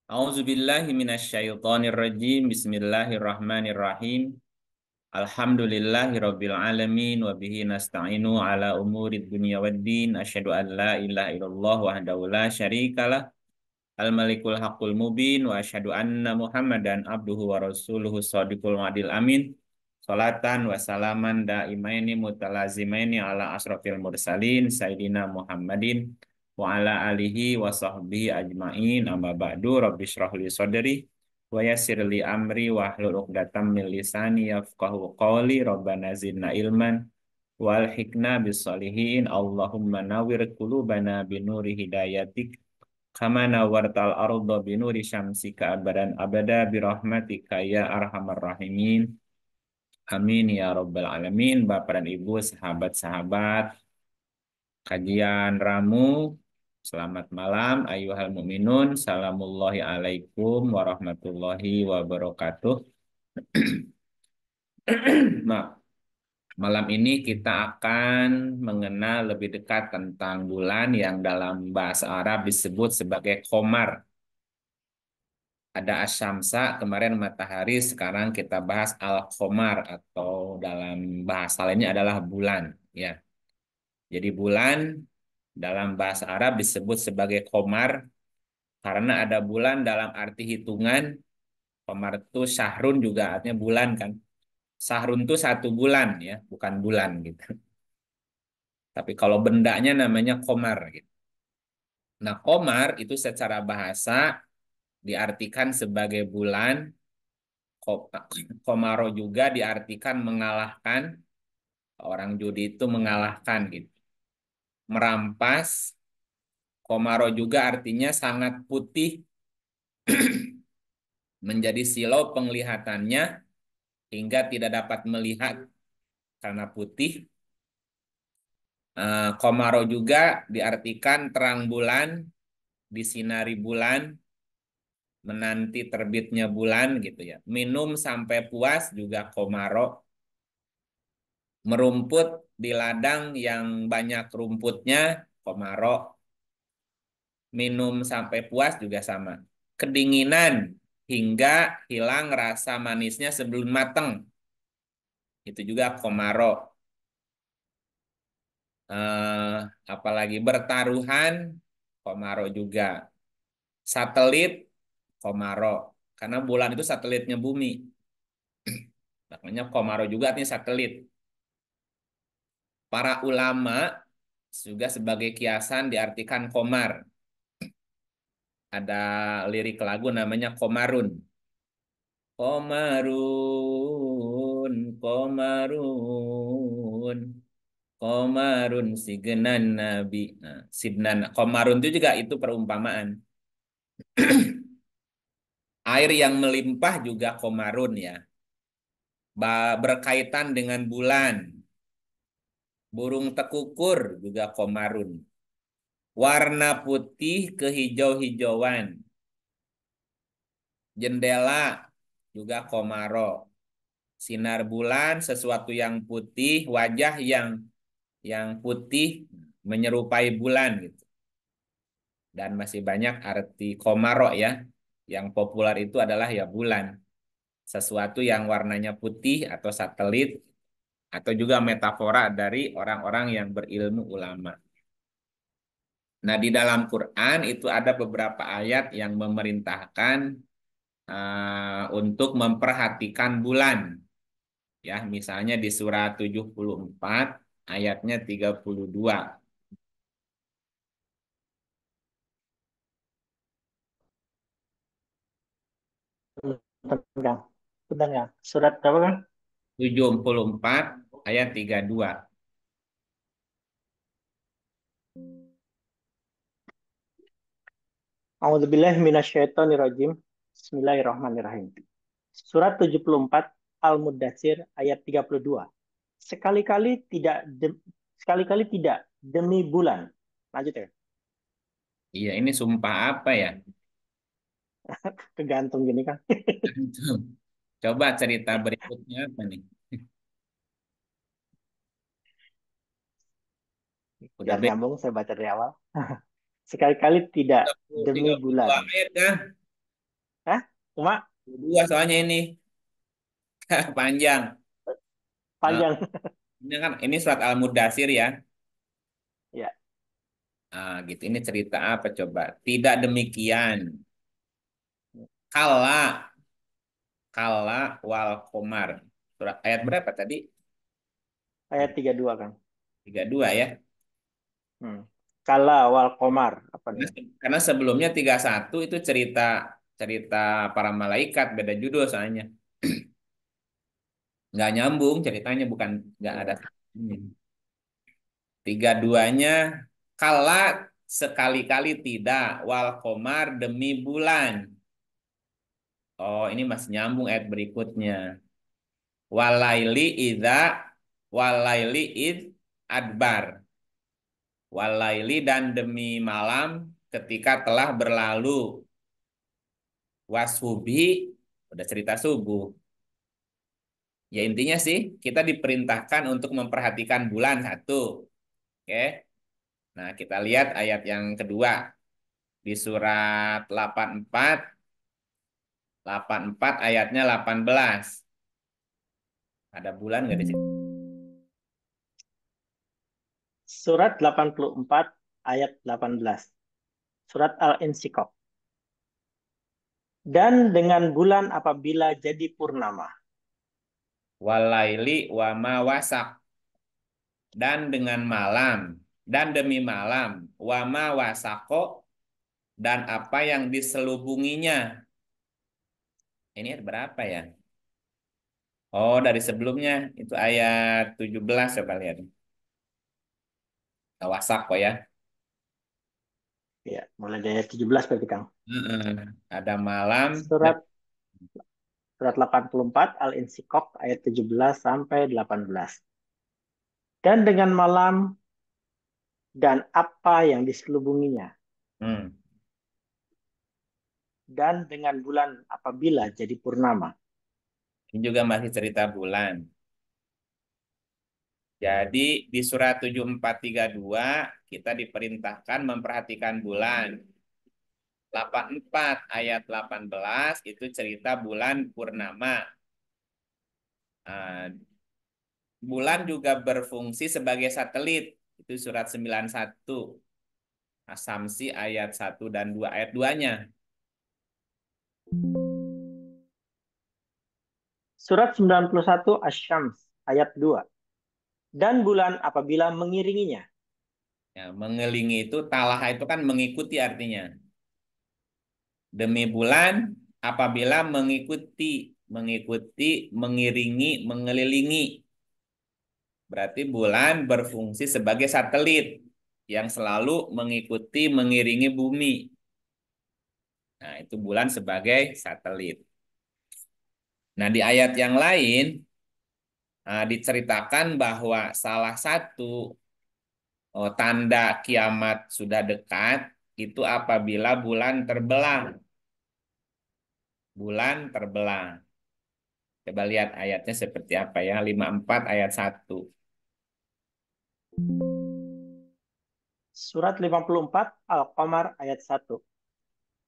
A'udzubillahi minasyaitonirrajim. Bismillahirrahmanirrahim. Alhamdulillahi rabbil alamin wa bihi nasta'inu ala umurid dunya waddin. Asyhadu an la ilaha illallah wahdahu la syarikalah. Al-Malikul Haqqul Mubin wa asyhadu anna Muhammadan abduhu wa rasuluhu shadiqul wa'dil amin. Salatan wa salaman daimaini mutalazimaini ala asrofil mursalin Sayyidina Muhammadin wa ala alihi wa sahbihi ajmain amma ba'du rabbi shrah li sadri wa yassir li amri wa hlul 'uqdatam min lisani yafqahu qawli rabbana zidna ilman wal hikna bis solihin Allahumma nawwir qulubana binuri hidayatik kama nawartal arda binuri syamsika abadan abada birahmatika ya arhamar rahimin. Amin ya rabbal alamin. Bapak dan Ibu, sahabat-sahabat kajian Ramu, selamat malam ayyuhal mukminun. Salamullahi alaikum warahmatullahi wabarakatuh. Nah, malam ini kita akan mengenal lebih dekat tentang bulan yang dalam bahasa Arab disebut sebagai qamar. Ada asyamsa, kemarin matahari, sekarang kita bahas al-qamar atau dalam bahasa lainnya adalah bulan, ya. Jadi bulan dalam bahasa Arab disebut sebagai qamar karena ada bulan dalam arti hitungan. Qamar itu syahrun juga artinya bulan kan. Syahrun itu satu bulan ya, bukan bulan gitu. Tapi kalau bendanya namanya qamar gitu. Nah, qamar itu secara bahasa diartikan sebagai bulan. Komaro juga diartikan mengalahkan, orang judi itu mengalahkan gitu. Merampas, komaro juga artinya sangat putih, menjadi silau penglihatannya hingga tidak dapat melihat karena putih. Komaro juga diartikan terang bulan, disinari bulan, menanti terbitnya bulan gitu ya. Minum sampai puas juga komaro. Merumput di ladang yang banyak rumputnya, komaro. Minum sampai puas juga sama. Kedinginan hingga hilang rasa manisnya sebelum mateng. Itu juga komaro. Eh, Apalagi bertaruhan, komaro juga. Satelit, komaro. Karena bulan itu satelitnya bumi. Makanya komaro juga artinya satelit. Para ulama juga sebagai kiasan diartikan komar. Ada lirik lagu namanya Komarun. Komarun, Komarun, Komarun sigenan Nabi. Nah, Sidnan, Komarun itu juga itu perumpamaan. Air yang melimpah juga Komarun ya. Berkaitan dengan bulan. Burung tekukur juga Komarun. Warna putih kehijau-hijauan. Jendela juga Komaro. Sinar bulan, sesuatu yang putih, wajah yang putih menyerupai bulan gitu. Dan masih banyak arti komaro ya. Yang populer itu adalah ya bulan. Sesuatu yang warnanya putih atau satelit atau juga metafora dari orang-orang yang berilmu ulama. Nah, di dalam Quran itu ada beberapa ayat yang memerintahkan untuk memperhatikan bulan. Ya, misalnya di surah 74 ayatnya 32. Bentar, Kang. Bentar, Kang. Surat apa, Kang? 74 ayat 32. A'udzubillahi minasyaitonirrajim. Bismillahirrahmanirrahim. Surat 74 Al-Muddatsir ayat 32. Sekali-kali tidak sekali-kali tidak demi bulan. Lanjut ya. Iya, ini sumpah apa ya? Kegantung gini, Kang. Coba cerita berikutnya apa nih? Udah Biar beda nyambung saya baca dari awal. Sekali-kali tidak demi 32 bulan. ayat kan? Hah? Cuma Dua soalnya ini panjang. Eh, panjang. ini kan ini surat Al-Mudatsir ya. Ya, Ah, gitu. Ini cerita apa coba? Tidak demikian. Kala, kala wal komar. Surat ayat berapa tadi? ayat 32 kan. 32 ya. Hmm. Kala wal komar. Apa Karena, nih? karena sebelumnya 31 itu cerita cerita para malaikat beda judul soalnya. Nggak nyambung ceritanya bukan nggak ada. Ya. Tiga duanya kala sekali-kali tidak wal komar demi bulan. Oh, ini masih nyambung ayat berikutnya. Walaili idza walaili id adbar. Walaili dan demi malam ketika telah berlalu. Wasubhi udah cerita subuh. Ya intinya sih kita diperintahkan untuk memperhatikan bulan satu. Oke. Nah, kita lihat ayat yang kedua di surat 84 ayatnya 18. Ada bulan nggak di situ? Surat 84 ayat 18. Surat Al-Insyikok. Dan dengan bulan apabila jadi purnama. Walaili wa ma wasak dan dengan malam dan demi malam wa ma wasako dan apa yang diselubunginya. Ini ayat berapa ya? Oh, dari sebelumnya itu ayat 17 coba lihat. Wasako ya. Ya, mulai dari ayat 17 berarti Kang. Heeh. Ada malam dan Surat Surat 84 Al-Insyikok ayat 17 sampai 18. Dan dengan malam dan apa yang diselubunginya. hmm, Dan dengan bulan apabila jadi purnama. ini juga masih cerita bulan. Jadi di surat 7432 kita diperintahkan memperhatikan bulan. 84 ayat 18 itu cerita bulan purnama. Nah, bulan juga berfungsi sebagai satelit. Itu surat 91. Asumsi ayat 1 dan 2 ayat 2-nya. Surat 91 Asy-Syams ayat 2. Dan bulan apabila mengiringinya. Ya, mengelilingi itu talah itu kan mengikuti artinya. Demi bulan apabila mengikuti, mengiringi, mengelilingi. Berarti bulan berfungsi sebagai satelit yang selalu mengikuti, mengiringi bumi. Nah, itu bulan sebagai satelit. Nah, di ayat yang lain diceritakan bahwa salah satu tanda kiamat sudah dekat itu apabila bulan terbelah. Bulan terbelah. Coba lihat ayatnya seperti apa ya. 54 ayat 1. Surat 54 Al-Qamar ayat 1.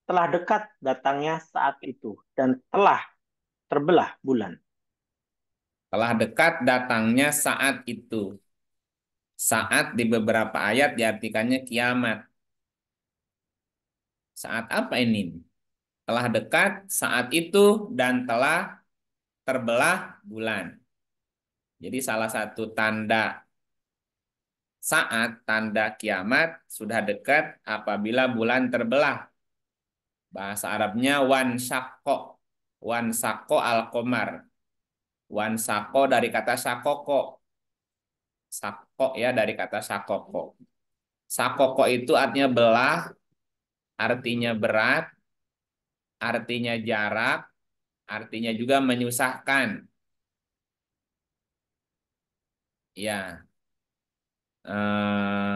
Telah dekat datangnya saat itu dan telah terbelah bulan. Telah dekat datangnya saat itu. Saat di beberapa ayat diartikannya kiamat. Saat apa ini? Telah dekat saat itu dan telah terbelah bulan. Jadi salah satu tanda saat tanda kiamat sudah dekat apabila bulan terbelah. Bahasa Arabnya wan syakko. Wan sako al komar. Wan sako dari kata sakoko. Sako ya dari kata sakoko. Sakoko itu artinya belah, artinya berat, artinya jarak, artinya juga menyusahkan. Ya, eh,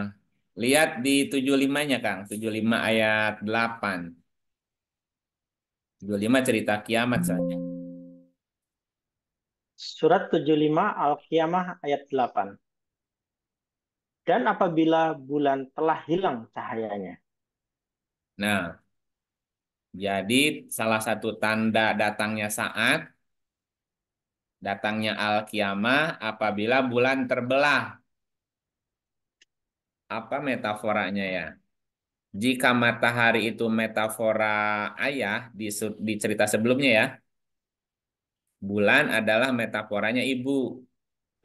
lihat di 75-nya Kang, 75 ayat 8. 75 cerita kiamat saja. Surat 75 Al-Qiyamah ayat 8. Dan apabila bulan telah hilang cahayanya. Nah, Jadi salah satu tanda datangnya saat, datangnya al-qiyamah apabila bulan terbelah. Apa metaforanya ya? Jika matahari itu metafora ayah di cerita sebelumnya ya, bulan adalah metaforanya ibu.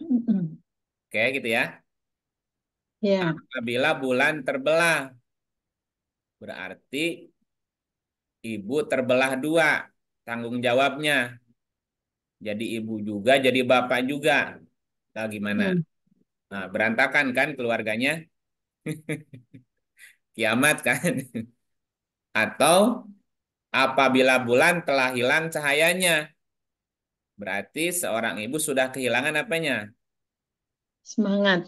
Mm-mm. Oke gitu ya. Ya. Apabila bulan terbelah, berarti ibu terbelah dua tanggung jawabnya. Jadi ibu juga, jadi bapak juga. Nah, gimana? Mm. Nah, berantakan kan keluarganya? Kiamat kan? Atau apabila bulan telah hilang cahayanya, berarti seorang ibu sudah kehilangan apanya? Semangat.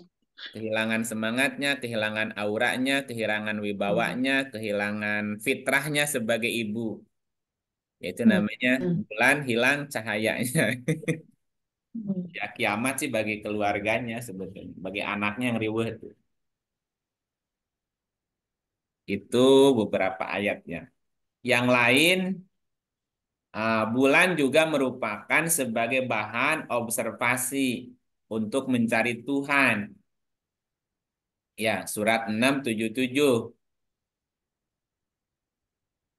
Kehilangan semangatnya, kehilangan auranya, kehilangan Mm. wibawanya, kehilangan fitrahnya sebagai ibu. Yaitu Mm. namanya Mm. bulan hilang cahayanya. Mm. Ya kiamat sih bagi keluarganya sebetulnya, bagi anaknya yang riweuh tuh. Itu beberapa ayatnya. Yang lain, bulan juga merupakan sebagai bahan observasi untuk mencari Tuhan. Ya, surat 677.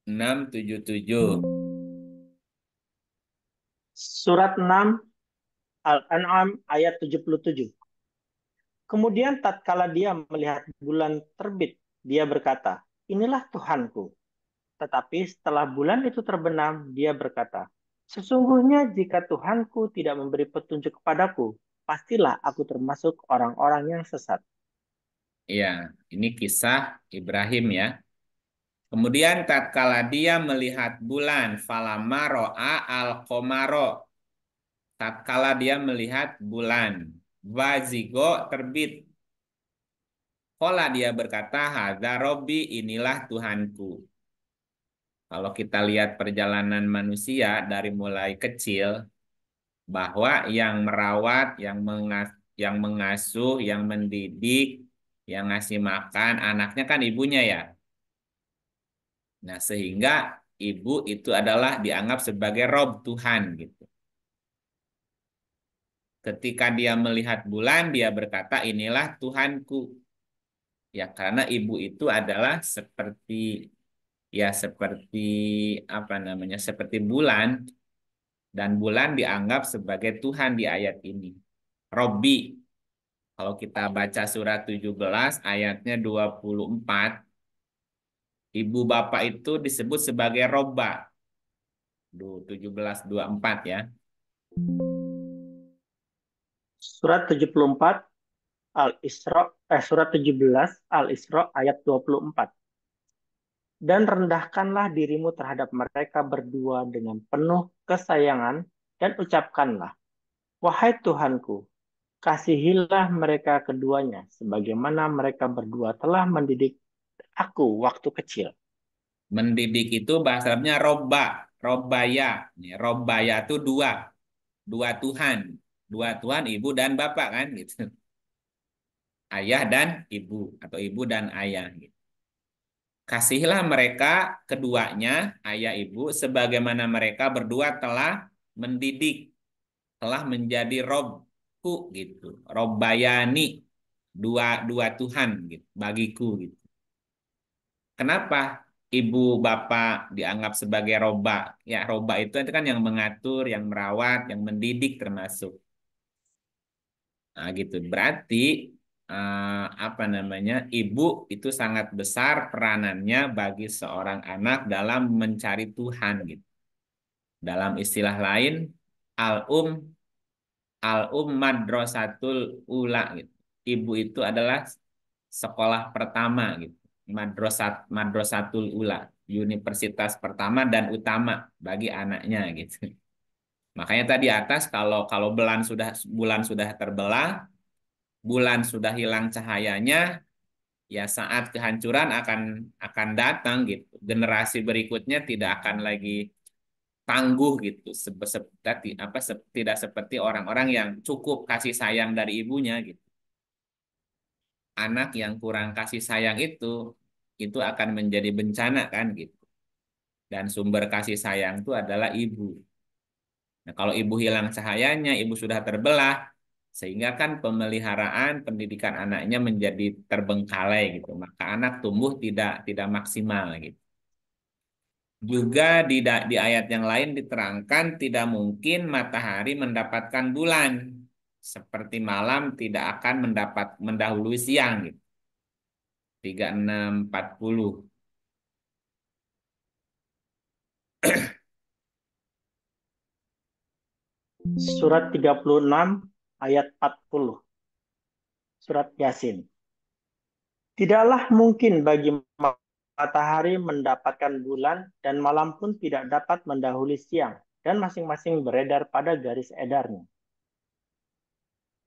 677. Surat 6 Al-An'am ayat 77. Kemudian tatkala dia melihat bulan terbit, dia berkata, "Inilah Tuhanku." Tetapi setelah bulan itu terbenam, dia berkata, "Sesungguhnya jika Tuhanku tidak memberi petunjuk kepadaku, pastilah aku termasuk orang-orang yang sesat." Ya, ini kisah Ibrahim ya. Kemudian tatkala dia melihat bulan, falama ro'a al-qamara, tatkala dia melihat bulan, wazigo terbit, qala dia berkata, hadza robbi, inilah Tuhanku. Kalau kita lihat perjalanan manusia dari mulai kecil, bahwa yang merawat, yang mengasuh, yang mendidik, yang ngasih makan anaknya kan ibunya ya. Nah, sehingga ibu itu adalah dianggap sebagai Rob Tuhan gitu. Ketika dia melihat bulan, dia berkata, inilah Tuhanku. Ya, karena ibu itu adalah seperti ya seperti apa namanya? Seperti bulan dan bulan dianggap sebagai Tuhan di ayat ini. Robbi. Kalau kita baca surat 17 ayatnya 24, ibu bapak itu disebut sebagai Robba. 17:24 ya. Surat 74 Al-Isra surat 17 Al-Isra ayat 24. Dan rendahkanlah dirimu terhadap mereka berdua dengan penuh kesayangan dan ucapkanlah, "Wahai Tuhanku, kasihilah mereka keduanya sebagaimana mereka berdua telah mendidik aku waktu kecil." Mendidik itu bahasa Arabnya robba, robbaya. Nih, robbaya itu dua, dua Tuhan. Dua Tuhan, ibu dan bapak kan gitu. Ayah dan ibu atau ibu dan ayah gitu. Kasihilah mereka keduanya, ayah ibu, sebagaimana mereka berdua telah mendidik, telah menjadi robku gitu. Robbayani, dua dua Tuhan gitu bagiku gitu. Kenapa ibu bapak dianggap sebagai roba? Ya, roba itu kan yang mengatur, yang merawat, yang mendidik termasuk. Nah, gitu. Berarti apa namanya? Ibu itu sangat besar peranannya bagi seorang anak dalam mencari Tuhan gitu. Dalam istilah lain, al-um madrasatul ula gitu. Ibu itu adalah sekolah pertama gitu. Madrasatul ula, universitas pertama dan utama bagi anaknya gitu. Makanya tadi atas kalau kalau bulan sudah terbelah, bulan sudah hilang cahayanya, ya saat kehancuran akan datang gitu. Generasi berikutnya tidak akan lagi tangguh gitu. Tidak seperti orang-orang yang cukup kasih sayang dari ibunya gitu. Anak yang kurang kasih sayang itu akan menjadi bencana kan gitu. Dan sumber kasih sayang itu adalah ibu. Nah, kalau ibu hilang cahayanya, ibu sudah terbelah, sehingga kan pemeliharaan pendidikan anaknya menjadi terbengkalai gitu. Maka anak tumbuh tidak maksimal gitu. Juga di ayat yang lain diterangkan tidak mungkin matahari mendapatkan bulan, seperti malam tidak akan mendahului siang gitu. 3640. Surat 36 ayat 40. Surat Yasin. Tidaklah mungkin bagi matahari mendapatkan bulan dan malam pun tidak dapat mendahului siang dan masing-masing beredar pada garis edarnya.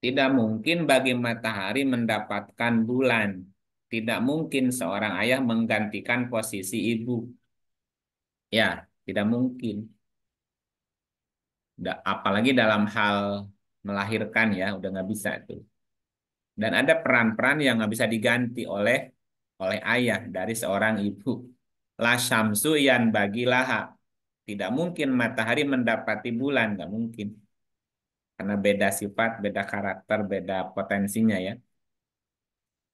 Tidak mungkin bagi matahari mendapatkan bulan. Tidak mungkin seorang ayah menggantikan posisi ibu. Ya, tidak mungkin. Apalagi dalam hal melahirkan ya, udah nggak bisa tuh. Dan ada peran-peran yang nggak bisa diganti oleh ayah dari seorang ibu. La syamsu yan bagi laha. Tidak mungkin matahari mendapati bulan, nggak mungkin. Karena beda sifat, beda karakter, beda potensinya ya.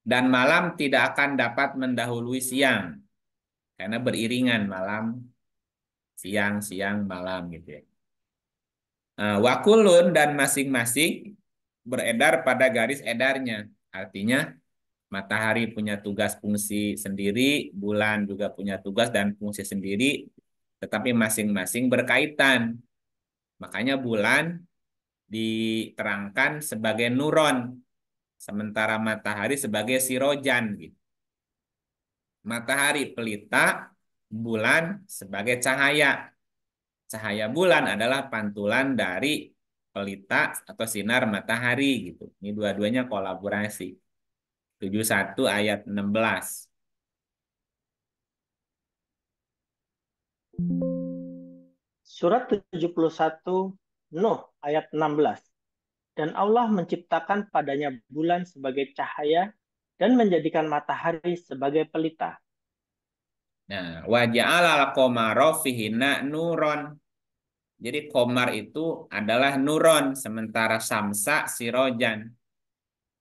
Dan malam tidak akan dapat mendahului siang. Karena beriringan malam, siang, siang, malam gitu ya. Wakulun dan masing-masing beredar pada garis edarnya. Artinya matahari punya tugas fungsi sendiri, bulan juga punya tugas dan fungsi sendiri, tetapi masing-masing berkaitan. Makanya bulan diterangkan sebagai nuron, sementara matahari sebagai sirojan gitu. Matahari pelita, bulan sebagai cahaya. Cahaya bulan adalah pantulan dari pelita atau sinar matahari gitu. Ini dua-duanya kolaborasi. 71 ayat 16. Surat 71 Nuh ayat 16. Dan Allah menciptakan padanya bulan sebagai cahaya dan menjadikan matahari sebagai pelita. Nah, wa ja'alal qamara fihinna nuron. Jadi komar itu adalah nuron, sementara samsa sirojan.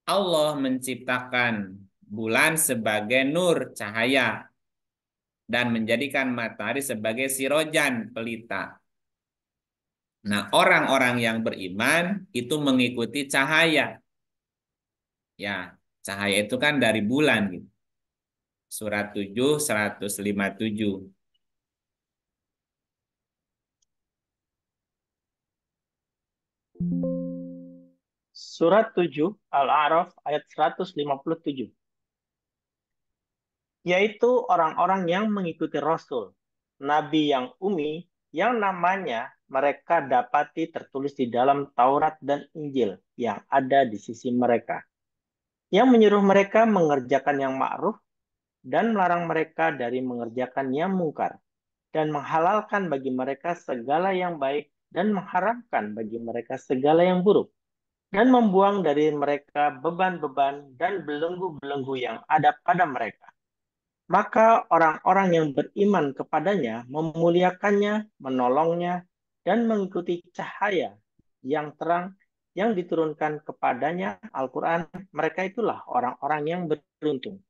Allah menciptakan bulan sebagai nur, cahaya, dan menjadikan matahari sebagai sirojan, pelita. Nah, orang-orang yang beriman itu mengikuti cahaya. Ya, cahaya itu kan dari bulan gitu. Surat 7, 157. Surat 7 Al-A'raf ayat 157. Yaitu orang-orang yang mengikuti Rasul, Nabi yang umi, yang namanya mereka dapati tertulis di dalam Taurat dan Injil yang ada di sisi mereka, yang menyuruh mereka mengerjakan yang ma'ruf dan melarang mereka dari mengerjakan yang mungkar, dan menghalalkan bagi mereka segala yang baik dan mengharamkan bagi mereka segala yang buruk, dan membuang dari mereka beban-beban dan belenggu-belenggu yang ada pada mereka. Maka orang-orang yang beriman kepadanya memuliakannya, menolongnya, dan mengikuti cahaya yang terang yang diturunkan kepadanya Al-Quran. Mereka itulah orang-orang yang beruntung.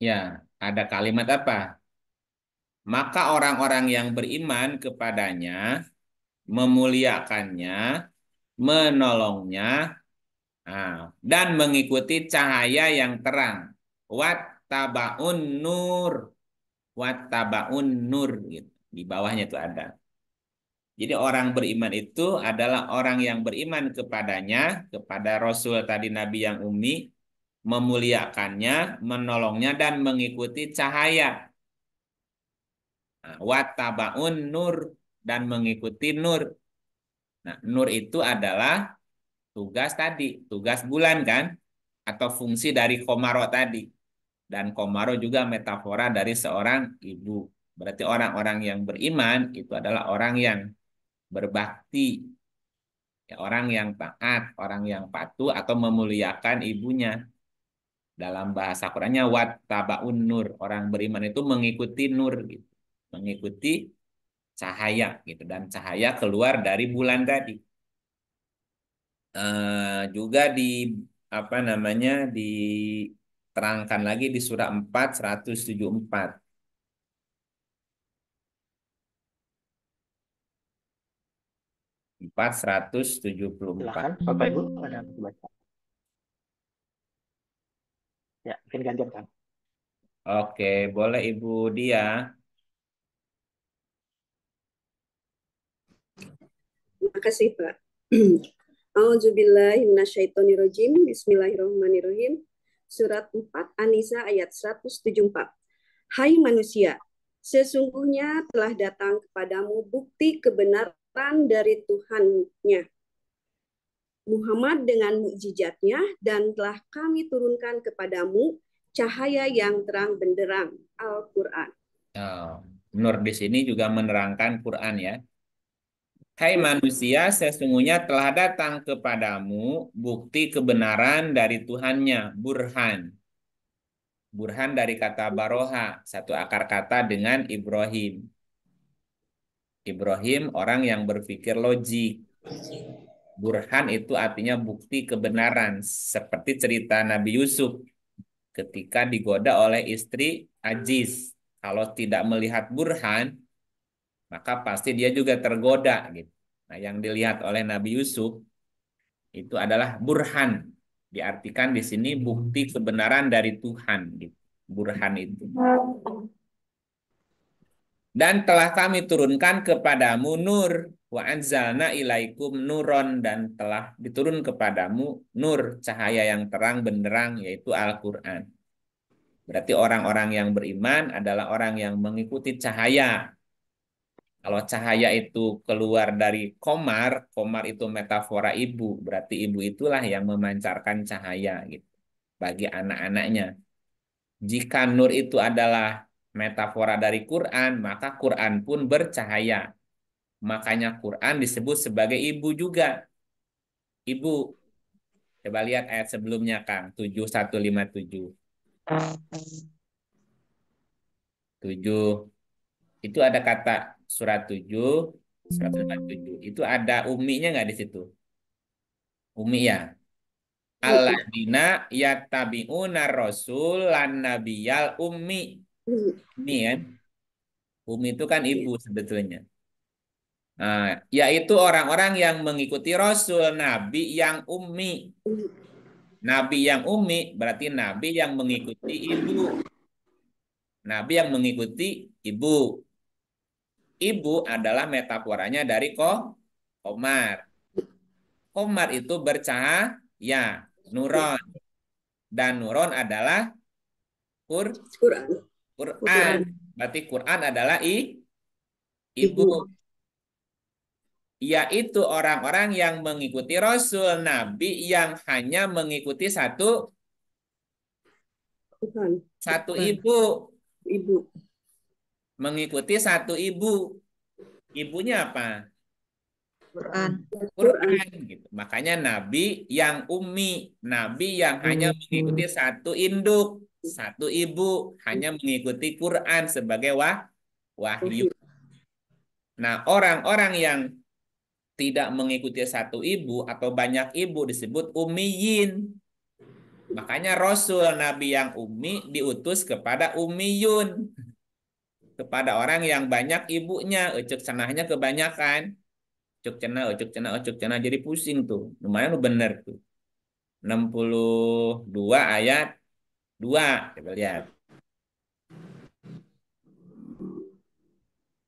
Ya, ada kalimat apa? Maka orang-orang yang beriman kepadanya memuliakannya, menolongnya, dan mengikuti cahaya yang terang. Wattabaun nur, wattabaun nur gitu. Di bawahnya itu ada. Jadi orang beriman itu adalah orang yang beriman kepadanya, kepada Rasul tadi Nabi yang umi, memuliakannya, menolongnya dan mengikuti cahaya. Wattabaun nur dan mengikuti nur. Nah, nur itu adalah tugas tadi, tugas bulan kan? Atau fungsi dari komaro tadi. Dan komaro juga metafora dari seorang ibu. Berarti orang-orang yang beriman itu adalah orang yang berbakti. Ya, orang yang taat, orang yang patuh atau memuliakan ibunya. Dalam bahasa Qur'annya wattabaun nur. Orang beriman itu mengikuti nur gitu. Mengikuti cahaya gitu, dan cahaya keluar dari bulan tadi. Juga di apa namanya, diterangkan lagi di surah 4 174. 4 174. Silakan Bapak Ibu ada yang baca. Ya, mungkin gantian Kang. Oke, boleh Ibu Dia. Terima kasih, Pak. A'udzubillahiminasyaitonirrajim. Bismillahirrahmanirrahim. Surat 4 An-Nisa ayat 174. Hai manusia, sesungguhnya telah datang kepadamu bukti kebenaran dari Tuhannya, Muhammad dengan mukjizatnya, dan telah kami turunkan kepadamu cahaya yang terang benderang, Al-Quran. Oh, Nur di sini juga menerangkan Quran ya. Hai manusia, sesungguhnya telah datang kepadamu bukti kebenaran dari Tuhannya, burhan. Burhan dari kata baroha, satu akar kata dengan Ibrahim. Ibrahim orang yang berpikir logik. Burhan itu artinya bukti kebenaran, seperti cerita Nabi Yusuf ketika digoda oleh istri Aziz. Kalau tidak melihat burhan, maka pasti dia juga tergoda gitu. Nah, yang dilihat oleh Nabi Yusuf itu adalah burhan. Diartikan di sini bukti kebenaran dari Tuhan gitu. Burhan itu. Dan telah kami turunkan kepadamu nur, wa anzalna ilaikum nuron, dan telah diturun kepadamu nur, cahaya yang terang benderang, yaitu Al-Quran. Berarti orang-orang yang beriman adalah orang yang mengikuti cahaya. Kalau cahaya itu keluar dari komar, komar itu metafora ibu, berarti ibu itulah yang memancarkan cahaya gitu bagi anak-anaknya. Jika nur itu adalah metafora dari Quran, maka Quran pun bercahaya. Makanya Quran disebut sebagai ibu juga. Ibu, coba lihat ayat sebelumnya Kang, 7157. 7 itu ada kata surat 7, 157. Itu ada uminya nggak di situ? Umi ya. Alladzina yattabi'una rasul lan nabiyal ummi. Ini kan. Umi itu kan ibu sebetulnya. Nah, yaitu orang-orang yang mengikuti rasul, nabi yang ummi. Nabi yang ummi berarti nabi yang mengikuti ibu. Nabi yang mengikuti ibu. Ibu adalah metaforanya dari Komar. Komar itu bercahaya, nuron. Dan nuron adalah Quran. Quran. Berarti Quran adalah ibu. Ibu. Yaitu orang-orang yang mengikuti Rasul, Nabi yang hanya mengikuti satu Tuhan. ibu. Ibu. Mengikuti satu ibu. Ibunya apa? Quran. Quran gitu. Makanya nabi yang ummi, nabi yang hanya mengikuti satu induk, satu ibu, hanya mengikuti Quran sebagai wahyu. Nah, orang-orang yang tidak mengikuti satu ibu atau banyak ibu disebut ummiyin. Makanya Rasul Nabi yang ummi diutus kepada ummiyun. Kepada orang yang banyak ibunya, ucuk cenahnya kebanyakan. Ucuk cenah, ucuk cenah, ucuk cenah, jadi pusing tuh. Lumayan bener tuh. 62 ayat 2. Coba lihat.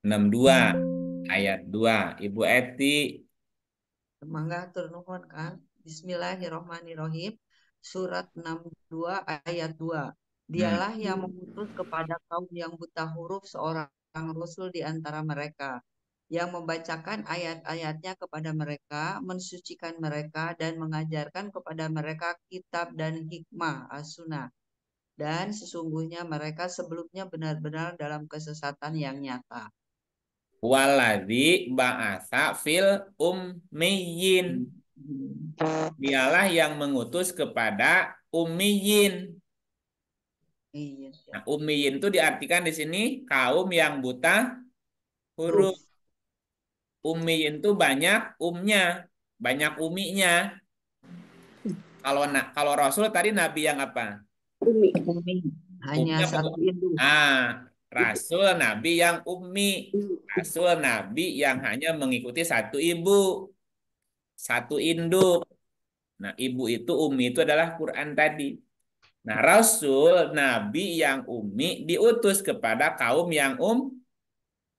62 ayat 2. Ibu Eti. Mangga hatur nuhun Kang. Bismillahirrahmanirrahim. Surat 62 ayat 2. Dialah yang mengutus kepada kaum yang buta huruf seorang rasul di antara mereka, yang membacakan ayat-ayatnya kepada mereka, mensucikan mereka, dan mengajarkan kepada mereka kitab dan hikmah as-sunnah. Dan sesungguhnya mereka sebelumnya benar-benar dalam kesesatan yang nyata. Waladhi ba'atha fil ummiyin. Dialah yang mengutus kepada ummiyin. Iya. Nah, ummiyin itu diartikan di sini kaum yang buta huruf. Ummiyin itu banyak banyak uminya. Kalau Rasul tadi nabi yang apa? Umi. Umi. Hanya Ummi apa? satu induk. Rasul nabi yang ummi. Rasul nabi yang hanya mengikuti satu ibu, satu induk. Nah, ibu itu ummi itu adalah Quran tadi. Nah, Rasul nabi yang ummi diutus kepada kaum yang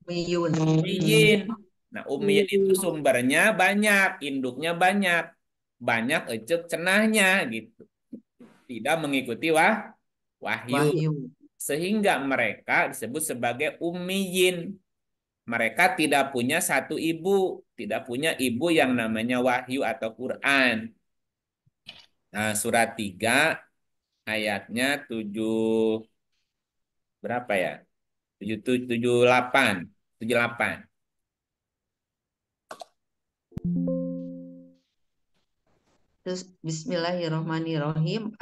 Miyun. ummiyin. Nah, ummiyin itu sumbernya banyak, induknya banyak. Banyak ecek cenahnya gitu. Tidak mengikuti wahyu. Wahyu. Sehingga mereka disebut sebagai ummiyin. Mereka tidak punya satu ibu, tidak punya ibu yang namanya wahyu atau Quran. Nah, surat 3 ayatnya 7 berapa ya? 78. 78. Terus Bismillahirrahmanirrahim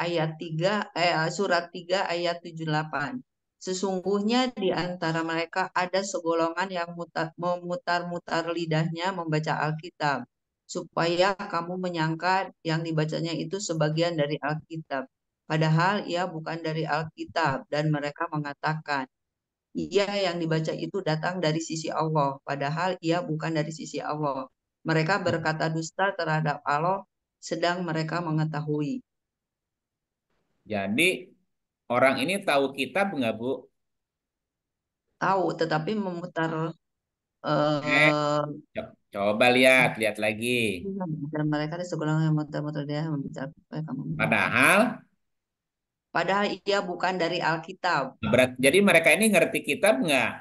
surat 3 ayat 78. Sesungguhnya di antara mereka ada segolongan yang memutar-mutar lidahnya membaca Alkitab, supaya kamu menyangka yang dibacanya itu sebagian dari Alkitab. Padahal ia bukan dari Alkitab, dan mereka mengatakan, ia yang dibaca itu datang dari sisi Allah, padahal ia bukan dari sisi Allah. Mereka berkata dusta terhadap Allah, sedang mereka mengetahui. Jadi orang ini tahu kitab nggak, Bu? Tahu, tetapi memutar Eh, eh, coba lihat lagi. dan mereka ada segolongan yang memutar-mutar dia membicara supaya kamu menyangka. Padahal, Padahal ia bukan dari Alkitab. jadi mereka ini ngerti kitab nggak?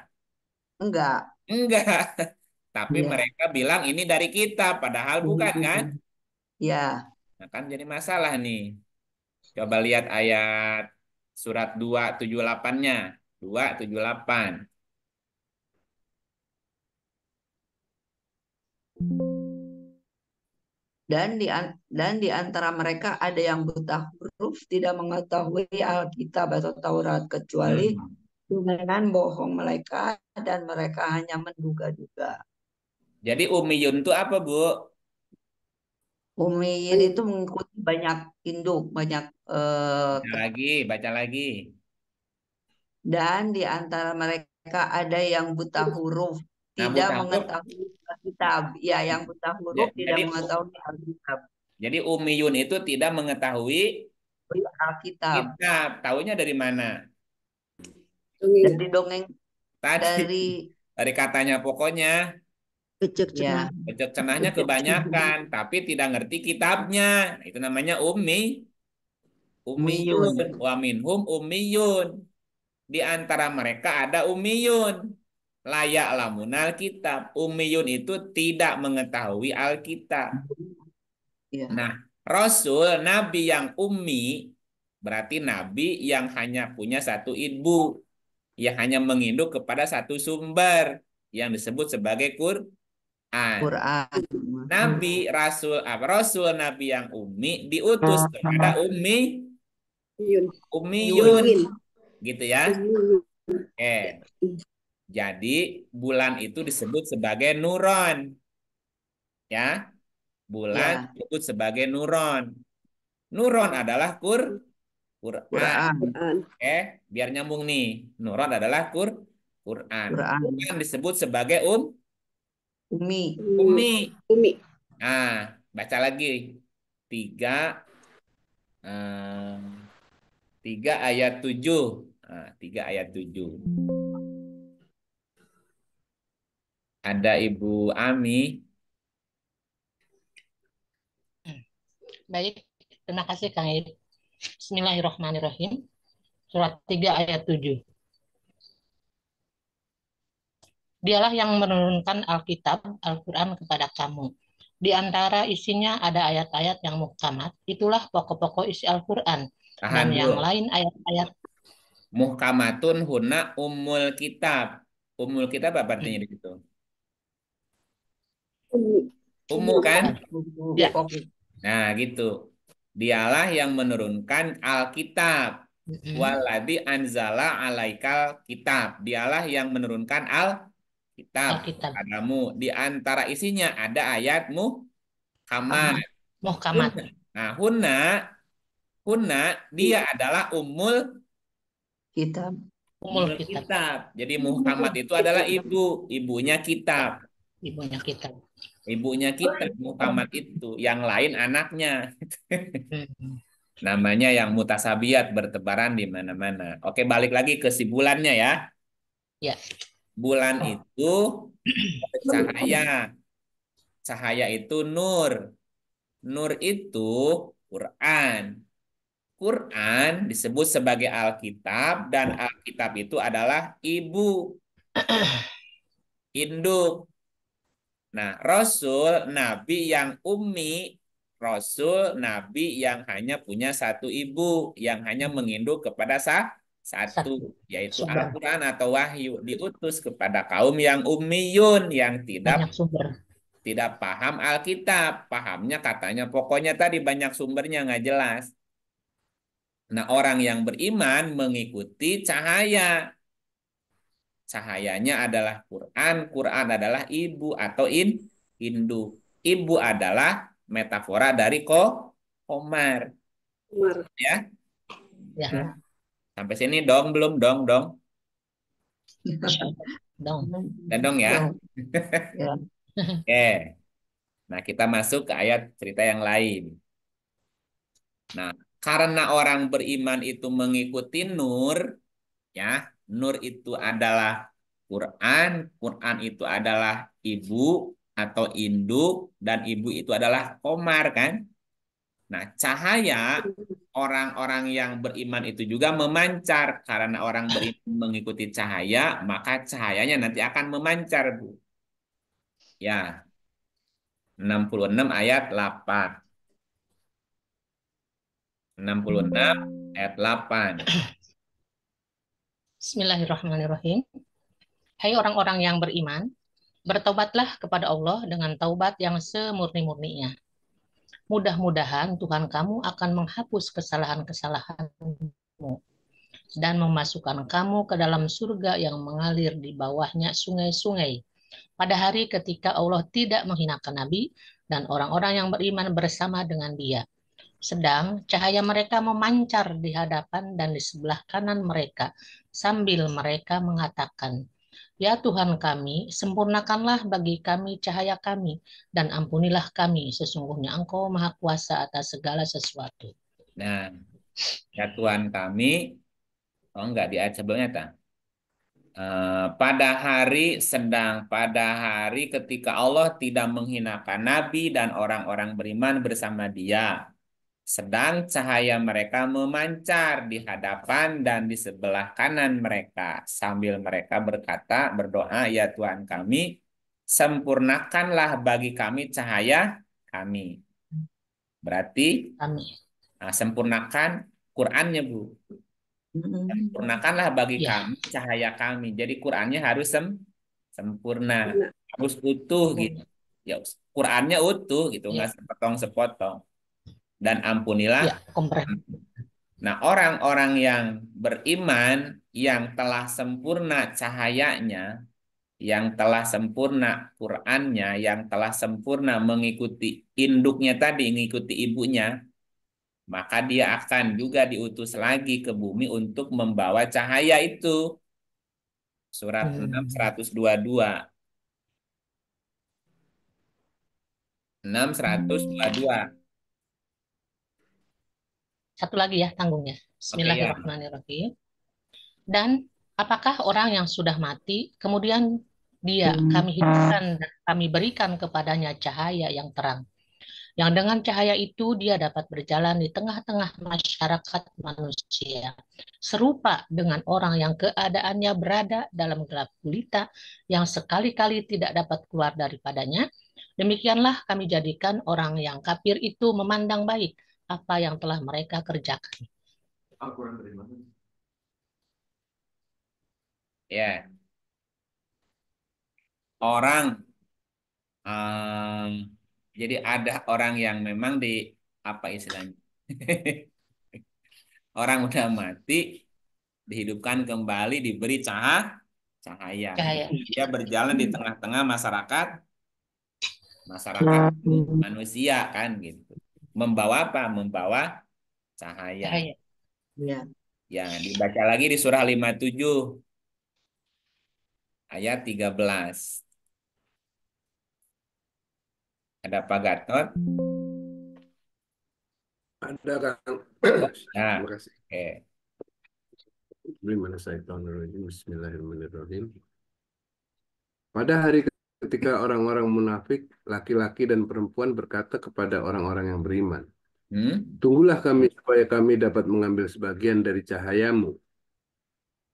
Enggak. Enggak. Tapi Iya. mereka bilang ini dari kitab, padahal bukan kan? Ya. Nah, kan jadi masalah nih. Coba lihat ayat surat 278-nya. 278. Dan di antara mereka ada yang buta huruf, tidak mengetahui Alkitab atau Taurat, kecuali Hmm. dengan bohong mereka, dan mereka hanya menduga-duga. Jadi Umiyun itu apa, Bu? Umiyin itu mengikuti banyak induk, banyak Baca lagi. dan di antara mereka ada yang buta huruf, Nah, tidak buta huruf. mengetahui Alkitab. Ya, yang buta huruf tidak Jadi, mengetahui Alkitab. jadi Umiyun itu tidak mengetahui Alkitab. kitab. Taunya dari mana? Dari dongeng, Tadi dari katanya pokoknya Becek ya, becek cenahnya kebanyakan, tapi tidak ngerti kitabnya. Itu namanya Muyun. ummiyun. Wa minhum ummiyun. Di antara mereka ada ummiyun. Layak lamunal kitab. Ummiyun itu tidak mengetahui Alkitab. Ya. Nah, Rasul, Nabi yang ummi, berarti Nabi yang hanya punya satu ibu, yang hanya menginduk kepada satu sumber, yang disebut sebagai Quran. Quran. Nabi, Rasul, Nabi yang ummi, diutus kepada ummiyun. Gitu ya. Oke. Jadi, bulan itu disebut sebagai nuron. Ya, bulan Ya, disebut sebagai nuron. Nuron adalah Quran. Quran. Biar nyambung nih. Nuron adalah Quran. Quran. Quran disebut sebagai Umi. ummi. Umi. Nah, baca lagi. 3 eh, 3 ayat 7. Nah, 3 ayat 7. Ada Ibu Ami. Baik, terima kasih Kang Id. Bismillahirrahmanirrahim. Surat 3 ayat 7. Dialah yang menurunkan Alkitab, Al-Quran kepada kamu. Di antara isinya ada ayat-ayat yang muhkamat. Itulah pokok-pokok isi Al-Quran. Tahan Dan yang dulu. lain ayat-ayat. Muhkamatun huna ummul kitab. Ummul kitab apa artinya di situ? Umi. Ummu kan? Ya. Nah, gitu. Dialah yang menurunkan Alkitab. Waladhi anzala alaikal kitab. Dialah yang menurunkan kitab Alkitab. padamu. Di antara isinya ada ayat Muhammad. Muhkamat. Nah, hunna dia adalah Kitab. Umul kitab. kitab. Jadi Muhammad itu adalah ibunya kitab. Ibunya kitab. Ibunya kitab Muhammad itu, yang lain anaknya. Hmm. Namanya yang mutasabiat bertebaran di mana-mana. Oke, balik lagi ke si bulannya ya. Ya. Bulan itu cahaya. Cahaya itu nur. Nur itu Quran. Quran disebut sebagai Alkitab dan Alkitab itu adalah ibu, induk. Nah, Rasul, Nabi yang ummi, Rasul, Nabi yang hanya punya satu ibu, yang hanya menginduk kepada satu, yaitu Sumber. Al-Quran atau Wahyu. Diutus kepada kaum yang ummiyun, yang Banyak sumber. tidak paham Alkitab. Pahamnya katanya, pokoknya tadi banyak sumbernya, nggak jelas. Nah, orang yang beriman mengikuti cahaya. Cahayanya adalah Quran. Quran adalah ibu atau induk. Ibu adalah metafora dari Komar. Umar. Ya. Ya. Sampai sini dong, belum dong. Dong. Dan dong ya. Ya. Oke. Nah, kita masuk ke ayat cerita yang lain. Nah, karena orang beriman itu mengikuti nur, ya, nur itu adalah Quran, Quran itu adalah ibu atau induk, dan ibu itu adalah komar kan. Nah, cahaya orang-orang yang beriman itu juga memancar. Karena orang beriman mengikuti cahaya, maka cahayanya nanti akan memancar, Bu. Ya, 66 ayat 8. 66 ayat 8. Bismillahirrahmanirrahim. Hai orang-orang yang beriman, bertobatlah kepada Allah dengan taubat yang semurni-murninya. Mudah-mudahan Tuhan kamu akan menghapus kesalahan-kesalahanmu dan memasukkan kamu ke dalam surga yang mengalir di bawahnya sungai-sungai. Pada hari ketika Allah tidak menghinakan Nabi dan orang-orang yang beriman bersama dengan dia. Sedang cahaya mereka memancar di hadapan dan di sebelah kanan mereka, sambil mereka mengatakan, "Ya Tuhan kami, sempurnakanlah bagi kami cahaya kami, dan ampunilah kami, sesungguhnya Engkau Maha Kuasa atas segala sesuatu." Nah, ya Tuhan kami, oh enggak di ayat sebelumnya, tak? Pada hari ketika Allah tidak menghinakan Nabi dan orang-orang beriman bersama dia. Sedang cahaya mereka memancar di hadapan dan di sebelah kanan mereka. Sambil mereka berdoa, ya Tuhan kami, sempurnakanlah bagi kami cahaya kami. Berarti Kami. sempurnakan Qurannya, Bu. Sempurnakanlah bagi Ya. kami cahaya kami. Jadi Qurannya harus sempurna, harus utuh gitu. Ya, Qurannya utuh gitu, Ya. nggak sepotong-sepotong. Dan ampunilah. Ya, komprehensif. Nah, orang-orang yang beriman yang telah sempurna cahayanya, yang telah sempurna Qurannya, yang telah sempurna mengikuti induknya tadi, mengikuti ibunya, maka dia akan juga diutus lagi ke bumi untuk membawa cahaya itu. Surat 6, 122. 6, 122. Satu lagi ya tanggungnya. Oke, ya. Bismillahirrahmanirrahim. Dan apakah orang yang sudah mati, kemudian kami hidupkan dan kami berikan kepadanya cahaya yang terang. Yang dengan cahaya itu dia dapat berjalan di tengah-tengah masyarakat manusia. Serupa dengan orang yang keadaannya berada dalam gelap gulita yang sekali-kali tidak dapat keluar daripadanya. Demikianlah kami jadikan orang yang kafir itu memandang baik apa yang telah mereka kerjakan. Ya. Orang jadi ada orang yang memang di apa istilahnya? Orang udah mati, dihidupkan kembali, diberi Cahaya. Cahaya. Dia berjalan di tengah-tengah masyarakat manusia kan gitu. Membawa apa? Membawa cahaya. Cahaya. Ya. Ya, dibaca lagi di surah 57 ayat 13. Ada Pak Gatot? Ada Kang. Nah, Terima kasih. oke. Bismillahirrahmanirrahim. Pada hari ketika orang-orang munafik, laki-laki dan perempuan berkata kepada orang-orang yang beriman, tunggulah kami supaya kami dapat mengambil sebagian dari cahayamu.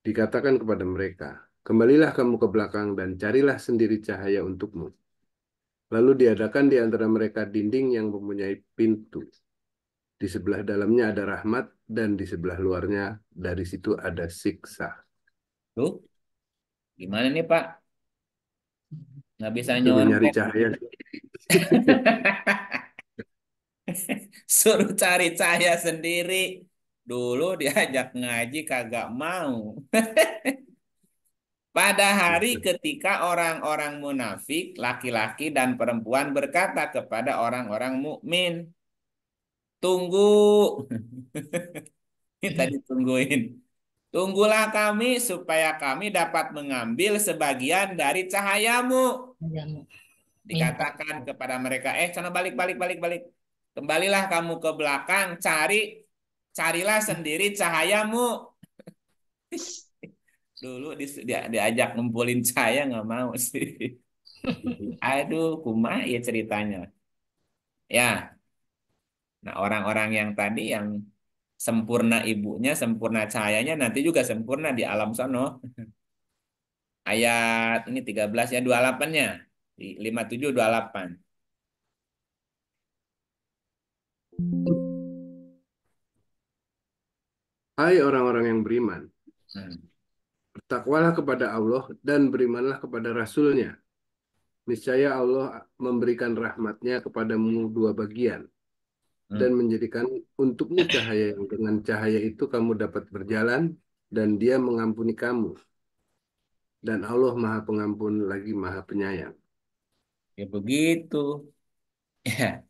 Dikatakan kepada mereka, kembalilah kamu ke belakang dan carilah sendiri cahaya untukmu. Lalu diadakan di antara mereka dinding yang mempunyai pintu. Di sebelah dalamnya ada rahmat dan di sebelah luarnya dari situ ada siksa. Tuh, gimana nih Pak? Nggak bisa Suruh nyari nyontek. cahaya. Suruh cari cahaya sendiri. Dulu diajak ngaji kagak mau. Pada hari ketika orang-orang munafik, laki-laki dan perempuan berkata kepada orang-orang mukmin, tunggu. Kita ditungguin. Tunggulah kami supaya kami dapat mengambil sebagian dari cahayamu. Cahayamu. Minta. Dikatakan kepada mereka, sana balik. Kembalilah kamu ke belakang, carilah sendiri cahayamu. Dulu diajak ngumpulin cahaya nggak mau sih. Aduh, kumaha ya ceritanya. Ya, nah orang-orang yang tadi yang sempurna ibunya, sempurna cahayanya, nanti juga sempurna di alam sono. Ayat ini 13 ya, 28-nya. Di 57, 28. Hai orang-orang yang beriman, bertakwalah kepada Allah dan berimanlah kepada Rasul-Nya. Niscaya Allah memberikan rahmat-Nya kepadamu dua bagian dan menjadikan untukmu cahaya yang dengan cahaya itu kamu dapat berjalan dan Dia mengampuni kamu. Dan Allah Maha Pengampun lagi Maha Penyayang. Ya begitu. Ya,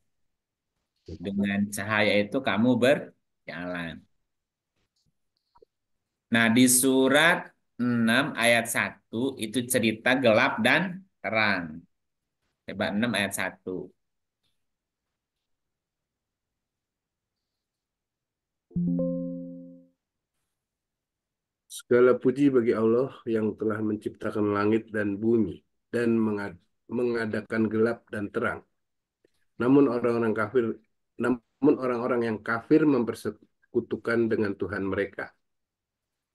dengan cahaya itu kamu berjalan. Nah, di surat 6 ayat 1 itu cerita gelap dan terang. Coba 6 ayat 1. Segala puji bagi Allah yang telah menciptakan langit dan bumi dan mengadakan gelap dan terang. Namun orang-orang yang kafir mempersekutukan dengan Tuhan mereka.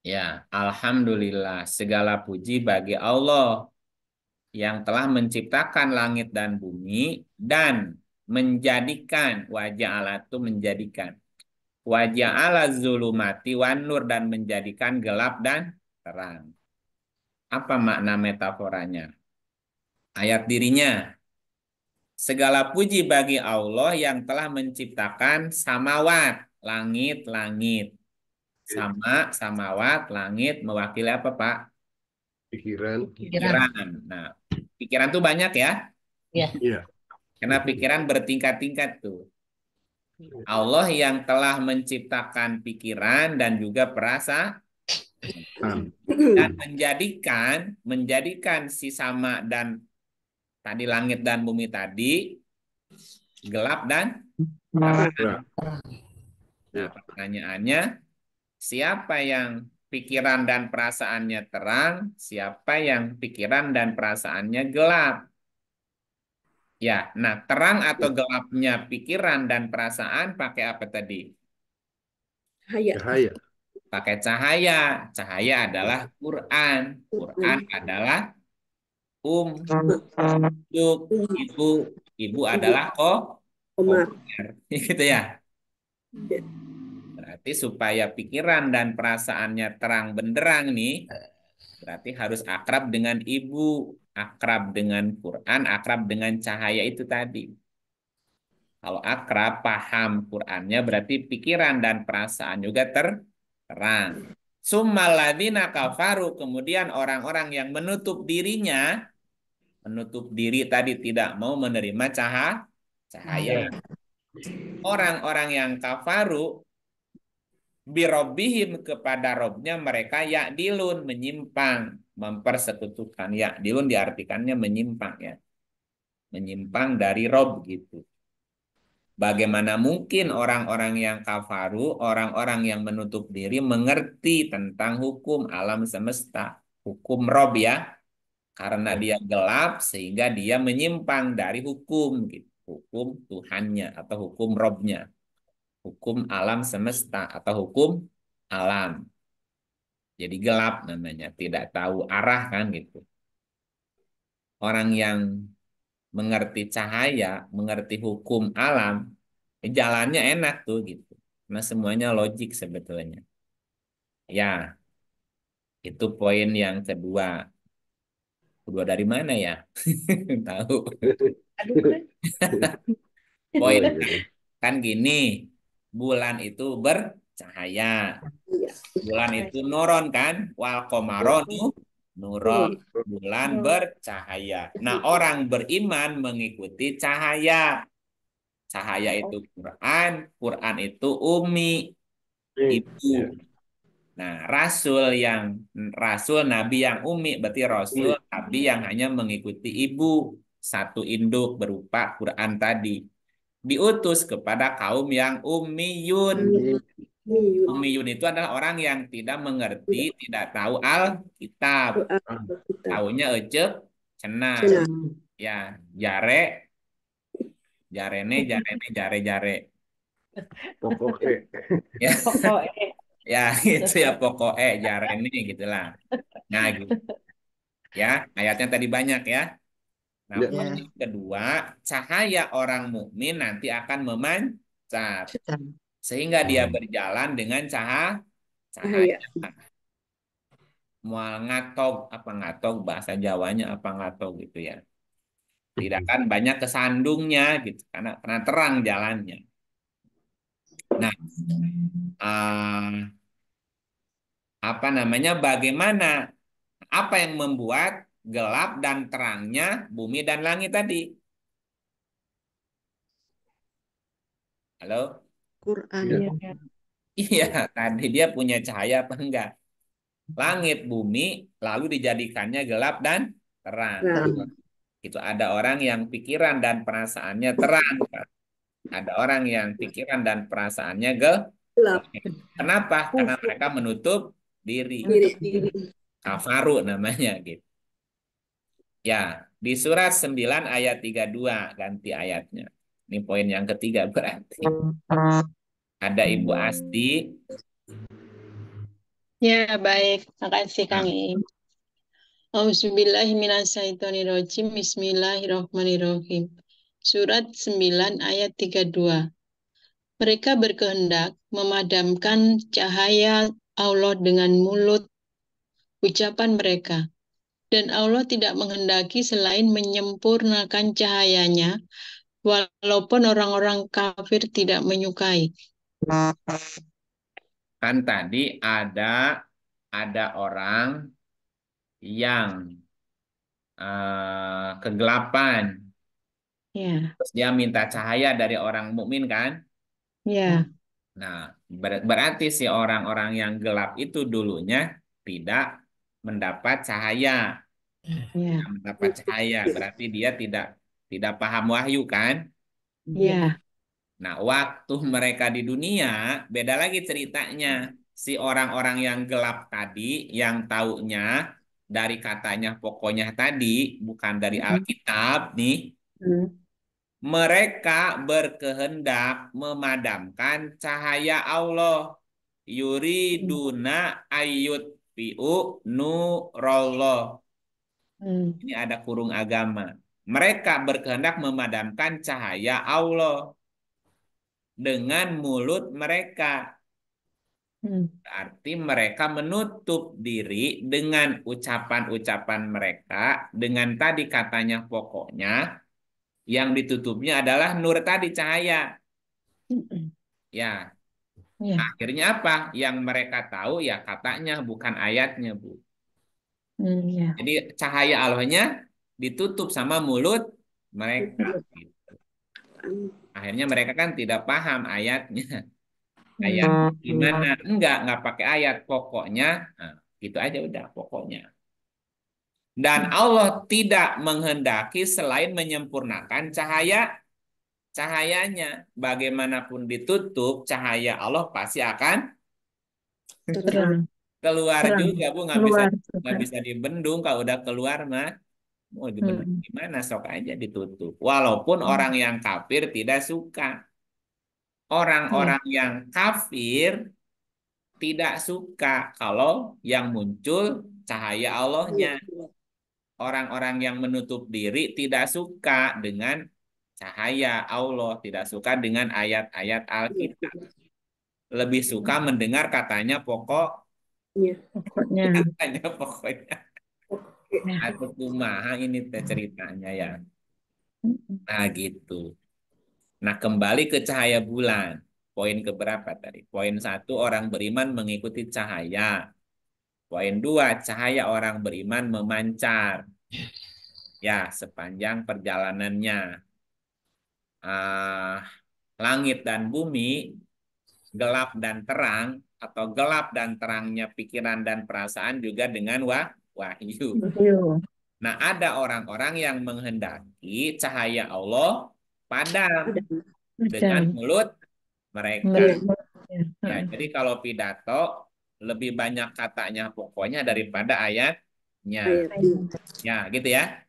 Ya, alhamdulillah segala puji bagi Allah yang telah menciptakan langit dan bumi dan menjadikan wajah Allah itu menjadikan wajah Allah zulumati wan nur dan menjadikan gelap dan terang. Apa makna metaforanya? Ayat dirinya. Segala puji bagi Allah yang telah menciptakan samawat, langit-langit. Samawat, langit mewakili apa, Pak? Pikiran. Nah, pikiran tuh banyak ya? Iya. Karena pikiran bertingkat-tingkat tuh. Allah yang telah menciptakan pikiran dan juga perasaan dan menjadikan si sama dan tadi langit dan bumi tadi gelap dan terang. Nah, pertanyaannya, siapa yang pikiran dan perasaannya terang, siapa yang pikiran dan perasaannya gelap? Ya, nah terang atau gelapnya pikiran dan perasaan pakai apa tadi? Cahaya. Pakai cahaya. Cahaya adalah Quran. Quran adalah ibu. Ibu adalah Komar. Gitu ya. Berarti supaya pikiran dan perasaannya terang benderang nih, berarti harus akrab dengan ibu, akrab dengan Quran, akrab dengan cahaya itu tadi. Kalau akrab, paham Qurannya, berarti pikiran dan perasaan juga terang. Summaladzina kafaru, kemudian orang-orang yang menutup dirinya, menutup diri tadi tidak mau menerima cahaya. Orang-orang yang kafaru birobbihim, kepada Robnya mereka ya'dilun, menyimpang, mempersekutukan. Ya'dilun diartikannya menyimpang ya. Menyimpang dari Rob gitu. Bagaimana mungkin orang-orang yang kafaru, orang-orang yang menutup diri mengerti tentang hukum alam semesta, hukum Rob ya, karena dia gelap sehingga dia menyimpang dari hukum gitu, hukum Tuhannya atau hukum Robnya, hukum alam semesta atau hukum alam. Jadi gelap namanya, tidak tahu arah kan gitu. Orang yang mengerti cahaya, mengerti hukum alam, jalannya enak tuh gitu. Nah, semuanya logik sebetulnya. Ya, itu poin yang kedua. Kedua dari mana ya? Tahu. Poin kan gini, bulan itu bercahaya. Bulan itu nuron kan? Wal qamaronu nuron. Bulan bercahaya. Nah, orang beriman mengikuti cahaya. Cahaya itu Quran, Quran itu Umi, ibu. Nah, rasul nabi yang umi berarti rasul nabi yang hanya mengikuti ibu, satu induk berupa Quran tadi. Diutus kepada kaum yang ummiyun. Ummiyun itu adalah orang yang tidak mengerti, tidak tahu Alkitab. Taunya ecek, cenah. Ya, jare, jarene, jare. Pokoknya. Ya, ya itu ya pokoknya jarene gitulah. Nah, gitu. Ya, ayatnya tadi banyak ya. Nah, poin yang kedua, cahaya orang mukmin nanti akan memancar sehingga dia berjalan dengan cahaya. Mual ngatog, apa ngatog bahasa Jawanya apa ngatog gitu ya. Tidak kan banyak kesandungnya gitu karena terang jalannya. Nah, apa namanya? Bagaimana? Apa yang membuat gelap dan terangnya bumi dan langit tadi? Halo? Quran. Iya, tadi dia punya cahaya apa enggak? Langit, bumi, lalu dijadikannya gelap dan terang. Itu ada orang yang pikiran dan perasaannya terang, Pak. Ada orang yang pikiran dan perasaannya gelap. Kenapa? Karena mereka menutup diri. Kafaru namanya gitu. Ya, di surat 9 ayat 32 ganti ayatnya. Ini poin yang ketiga berarti. Ada Ibu Asti. Ya, baik. Makasih, Kang Iing. Auzubillahiminasyaitonirrajim. Bismillahirrahmanirrahim. Surat 9 ayat 32. Mereka berkehendak memadamkan cahaya Allah dengan mulut ucapan mereka. Dan Allah tidak menghendaki selain menyempurnakan cahayanya, walaupun orang-orang kafir tidak menyukai. Kan tadi ada orang yang kegelapan. Ya. Terus dia minta cahaya dari orang mukmin kan? Ya. Nah, berarti si orang-orang yang gelap itu dulunya tidak mendapat cahaya. Ya. Tidak mendapat cahaya, berarti dia tidak paham wahyu kan? Ya. Nah, waktu mereka di dunia, beda lagi ceritanya. Si orang-orang yang gelap tadi, yang taunya dari katanya pokoknya tadi, bukan dari Alkitab nih, mereka berkehendak memadamkan cahaya Allah. Yuriduna ayyutfi'u nurallah. Ini ada kurung agama. Mereka berkehendak memadamkan cahaya Allah dengan mulut mereka. Berarti mereka menutup diri dengan ucapan-ucapan mereka, dengan tadi katanya pokoknya, yang ditutupnya adalah nur tadi, cahaya. Ya. Ya. Akhirnya apa? Yang mereka tahu ya katanya, bukan ayatnya, Bu. Ya. Jadi cahaya Allahnya ditutup sama mulut mereka. Akhirnya mereka kan tidak paham ayatnya. Ayat gimana? Enggak pakai ayat. Pokoknya, nah, gitu aja udah pokoknya. Dan Allah tidak menghendaki selain menyempurnakan cahayanya. Bagaimanapun ditutup, cahaya Allah pasti akan Terang. keluar Terang. juga, Bu. Keluar. Nggak bisa dibendung. Kalau udah keluar mah, mau dibendung gimana? Sok aja ditutup. Walaupun orang yang kafir tidak suka. Orang-orang yang kafir tidak suka kalau yang muncul cahaya Allahnya. Orang-orang yang menutup diri tidak suka dengan cahaya Allah, tidak suka dengan ayat-ayat Alkitab. Lebih suka mendengar katanya Pokoknya. katanya pokoknya. Atau kumaha ini teh ceritanya ya. Nah gitu. Nah kembali ke cahaya bulan. Poin keberapa tadi? Poin 1, orang beriman mengikuti cahaya. Poin 2, cahaya orang beriman memancar. Ya, sepanjang perjalanannya. Langit dan bumi, gelap dan terang, atau gelap dan terangnya pikiran dan perasaan juga dengan wahyu. Nah, ada orang-orang yang menghendaki cahaya Allah padam dengan mulut mereka. Ya, jadi kalau pidato lebih banyak katanya pokoknya daripada ayatnya. Ya, gitu ya.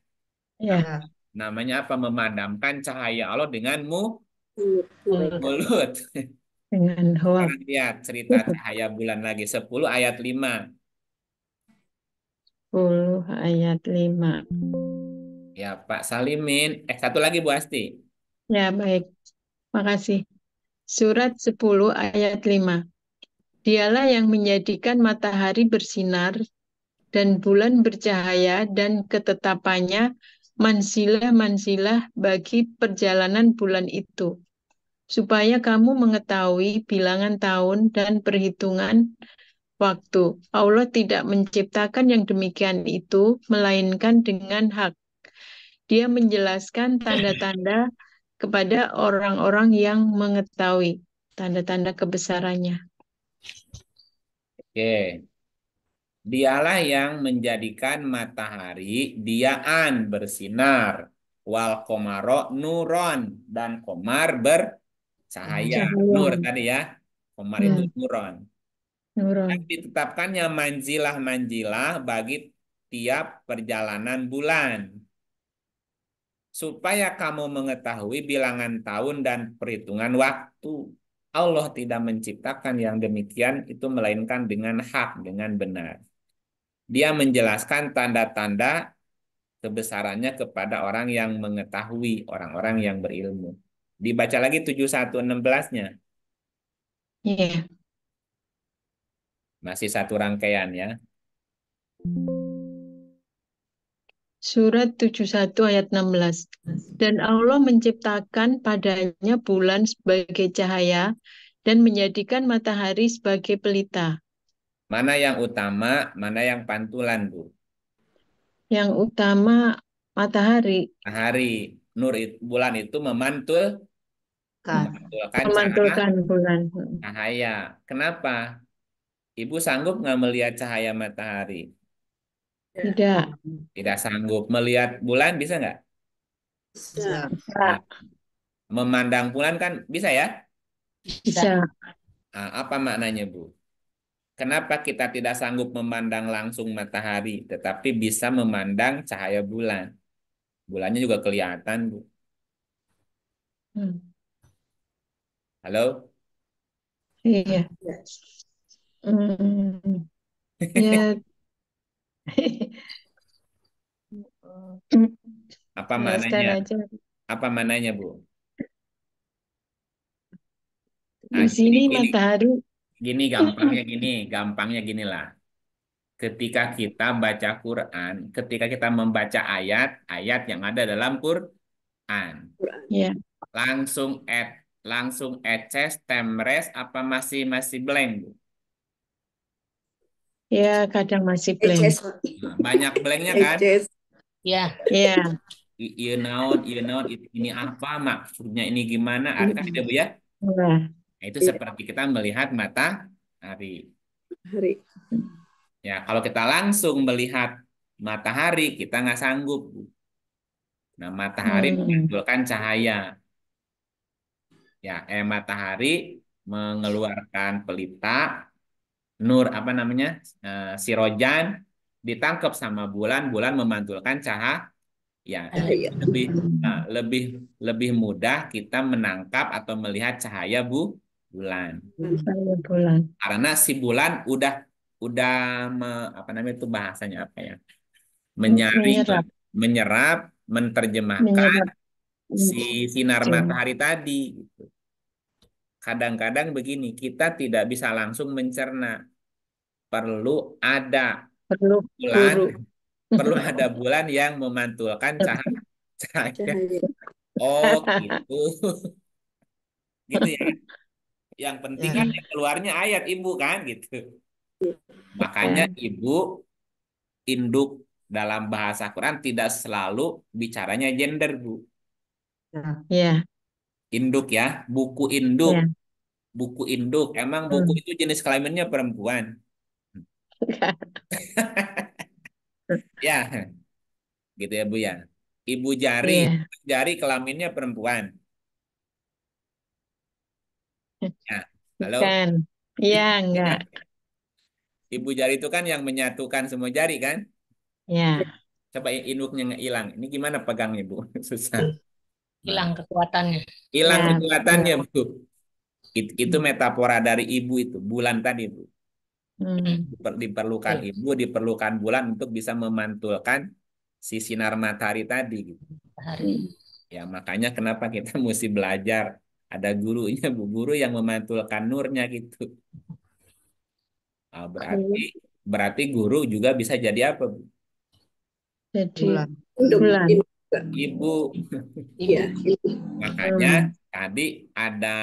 Ya. Namanya apa? Memadamkan cahaya Allah dengan mulut. Dengan hoak. Sekarang lihat cerita cahaya bulan lagi 10 ayat 5. 10 ayat 5. Ya, Pak Salimin. Satu lagi Bu Asti. Ya, baik. Makasih. Surat 10 ayat 5. Dialah yang menjadikan matahari bersinar dan bulan bercahaya dan ketetapannya mansilah-mansilah bagi perjalanan bulan itu, supaya kamu mengetahui bilangan tahun dan perhitungan waktu. Allah tidak menciptakan yang demikian itu, melainkan dengan hak. Dia menjelaskan tanda-tanda kepada orang-orang yang mengetahui tanda-tanda kebesarannya. Oke. Dialah yang menjadikan matahari diaan bersinar, wal komaro nuron, dan komar bercahaya. Nur tadi ya, komar itu nuron. Dan ditetapkannya manjilah-manjilah bagi tiap perjalanan bulan, supaya kamu mengetahui bilangan tahun dan perhitungan waktu. Allah tidak menciptakan yang demikian itu melainkan dengan hak, dengan benar. Dia menjelaskan tanda-tanda kebesarannya kepada orang yang mengetahui, orang-orang yang berilmu. Dibaca lagi 71:16-nya. Iya. Masih satu rangkaian ya. Surat 71 ayat 16. Dan Allah menciptakan padanya bulan sebagai cahaya dan menjadikan matahari sebagai pelita. Mana yang utama, mana yang pantulan, Bu? Yang utama matahari. Matahari, bulan itu Memantulkan bulan. Cahaya. Kenapa? Ibu sanggup nggak melihat cahaya matahari? Tidak. Tidak sanggup. Melihat bulan bisa nggak? Bisa. Nah, memandang bulan kan bisa ya? Bisa. Nah, apa maknanya, Bu? Kenapa kita tidak sanggup memandang langsung matahari, tetapi bisa memandang cahaya bulan? Bulannya juga kelihatan, Bu. Halo? Iya. Ya. Apa maknanya? Aja. Apa maknanya, Bu? Di sini matahari. Gampangnya ginilah. Ketika kita baca Quran, ketika kita membaca ayat yang ada dalam Quran, Ya. langsung langsung eces, temres, apa masih blank, Bu? Ya, kadang masih blank. Eces. Nah, banyak blanknya kan? Eces. Ya, Ya, Iya naon, ini apa maksudnya, ini gimana? Ada kan itu, Bu ya? nah, Nah, itu Iya. seperti kita melihat matahari. Hari. Ya, kalau kita langsung melihat matahari, kita nggak sanggup, Bu. Nah, matahari memantulkan cahaya. Ya, matahari mengeluarkan pelita, nur apa namanya, sirojan, ditangkap sama bulan, bulan memantulkan cahaya. Ya, Cahaya. lebih lebih mudah kita menangkap atau melihat cahaya bulan. saya bulan. Karena si bulan udah apa namanya itu bahasanya apa ya? Menyaring, Menyerap, menyerap, menerjemahkan menyerap. si sinar Cahaya. matahari tadi gitu. Kadang-kadang begini, kita tidak bisa langsung mencerna. Perlu ada Perlu bulan, guru. perlu ada bulan yang memantulkan cahaya. Cahaya. Oh, gitu. Gitu ya. Yang penting kan Ya, yang keluarnya ayat ibu kan gitu. Makanya ya, ibu induk dalam bahasa Quran tidak selalu bicaranya gender, Bu. ya, Induk ya, buku induk, ya. buku induk. Emang buku itu jenis kelaminnya perempuan. Ya, gitu ya, Bu ya. Ibu jari, Iya, jari kelaminnya perempuan. Ya, halo. bukan. Iya, enggak. Ibu jari itu kan yang menyatukan semua jari kan? Ya, Coba induknya nggak hilang. Ini gimana pegangnya, Bu? Susah. Nah, hilang kekuatannya. hilang ya, kekuatannya, betul. Bu. Itu metafora dari ibu itu, bulan tadi, Bu. Hmm. Diperlukan Betul. ibu, diperlukan bulan untuk bisa memantulkan si sinar matahari tadi gitu. Matahari. Ya, makanya kenapa kita mesti belajar. Ada gurunya, Bu, guru yang memantulkan nurnya gitu. Nah, berarti guru juga bisa jadi apa, Bu? Jadi Bulan. Induk. bulan. Induk. Ibu. Iya. Ibu. Makanya Hmm. tadi ada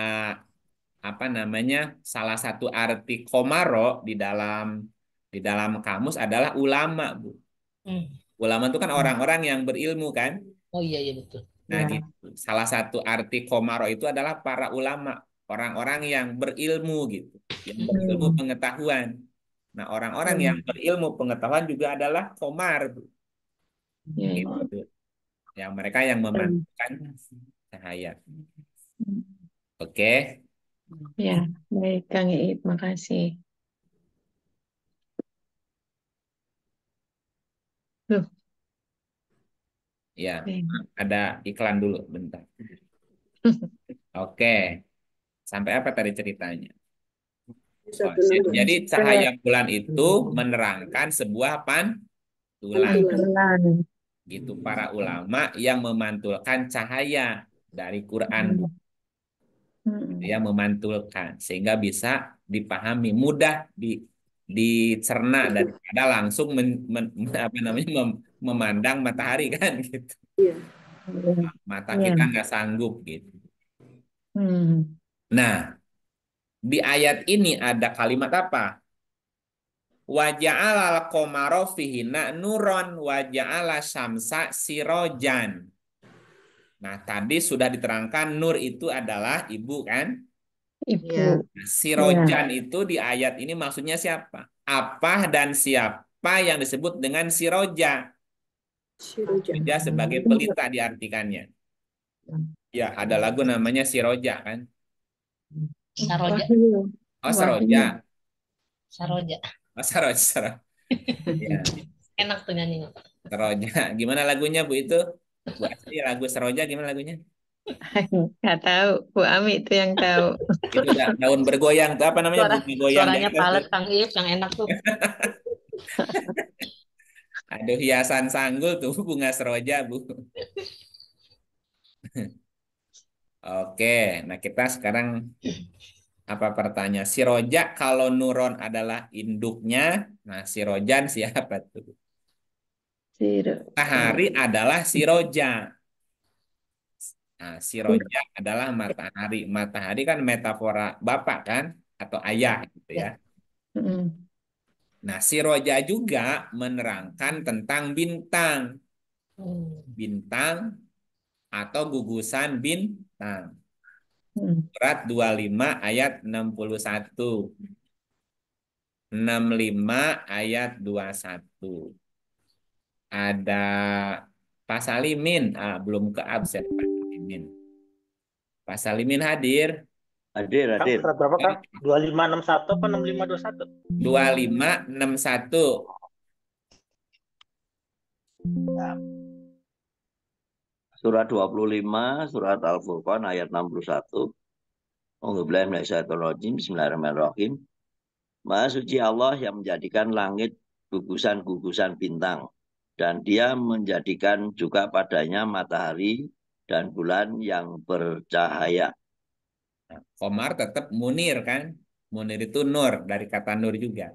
apa namanya, salah satu arti komaro di dalam kamus adalah ulama, Bu. Hmm. Ulama itu kan orang-orang yang berilmu kan. Oh iya, iya betul. Nah, Ya, gitu. Salah satu arti komaro itu adalah para ulama, orang-orang yang berilmu gitu, yang berilmu hmm. pengetahuan. Nah, orang-orang yang berilmu pengetahuan juga adalah komar, Bu. Ya, ya. Gitu. Yang mereka yang Hmm. memantulkan cahaya. Oke. Ya, baik Kang Iip, makasih. Loh, Ya, baik. ada iklan dulu bentar. Oke. Sampai apa tadi ceritanya? Oh, 162. jadi cahaya bulan itu menerangkan sebuah pantulan. Bulan. Gitu, para ulama yang memantulkan cahaya dari Quran, Bu. Hmm. Yang memantulkan sehingga bisa dipahami, mudah dicerna daripada langsung apa namanya, memandang matahari kan gitu. Iya. Mata Ya. kita nggak sanggup gitu. Hmm. Nah, di ayat ini ada kalimat apa? Wa ja'alal qamara fihina nuron wa ja'ala syamsa sirojan. Nah, tadi sudah diterangkan nur itu adalah ibu kan? Ibu. Iya. Nah, Ya. sirojan itu di ayat ini maksudnya siapa? Apa dan siapa yang disebut dengan siroja? Siroja. Siroja sebagai pelita diartikannya. Ya, ada lagu namanya Siroja kan? Saroja. Wahyu. Oh, Wahyu. Saroja. Saroja. Oh, Saroja. Ya, Enak tuh nyanyinya. Saroja. Gimana lagunya, Bu itu? Bu Asri, lagu Saroja gimana lagunya? Nggak tahu, Bu Ami itu yang tahu. Itu daun bergoyang tuh apa namanya? Bunga goyang di Suaranya atas tuh. palet Kang Iip yang enak tuh. Aduh, hiasan sanggul tuh bunga seroja, Bu. Oke, nah kita sekarang apa pertanyaan? Si Roja kalau Nuron adalah induknya, nah si Rojan siapa tuh? Siru. Matahari adalah si Roja. Nah, siroja adalah matahari. Matahari kan metafora bapak kan atau ayah gitu ya. Nah, siroja juga menerangkan tentang bintang. Bintang atau gugusan bintang. Surat 25 ayat 61. 65 ayat 21. Ada Pak Salimin. Belum ke absen Pak Salimin. Pak Salimin hadir. Hadir. Surat berapa, Kak? 2561 apa 6521? 2561. Ya. Surat 25, surat Al-Furqan ayat 61. Bismillahirrahmanirrahim. Maha suci Allah yang menjadikan langit gugusan-gugusan bintang. Dan dia menjadikan juga padanya matahari dan bulan yang bercahaya. Komar tetap munir kan? Munir itu nur, dari kata nur juga.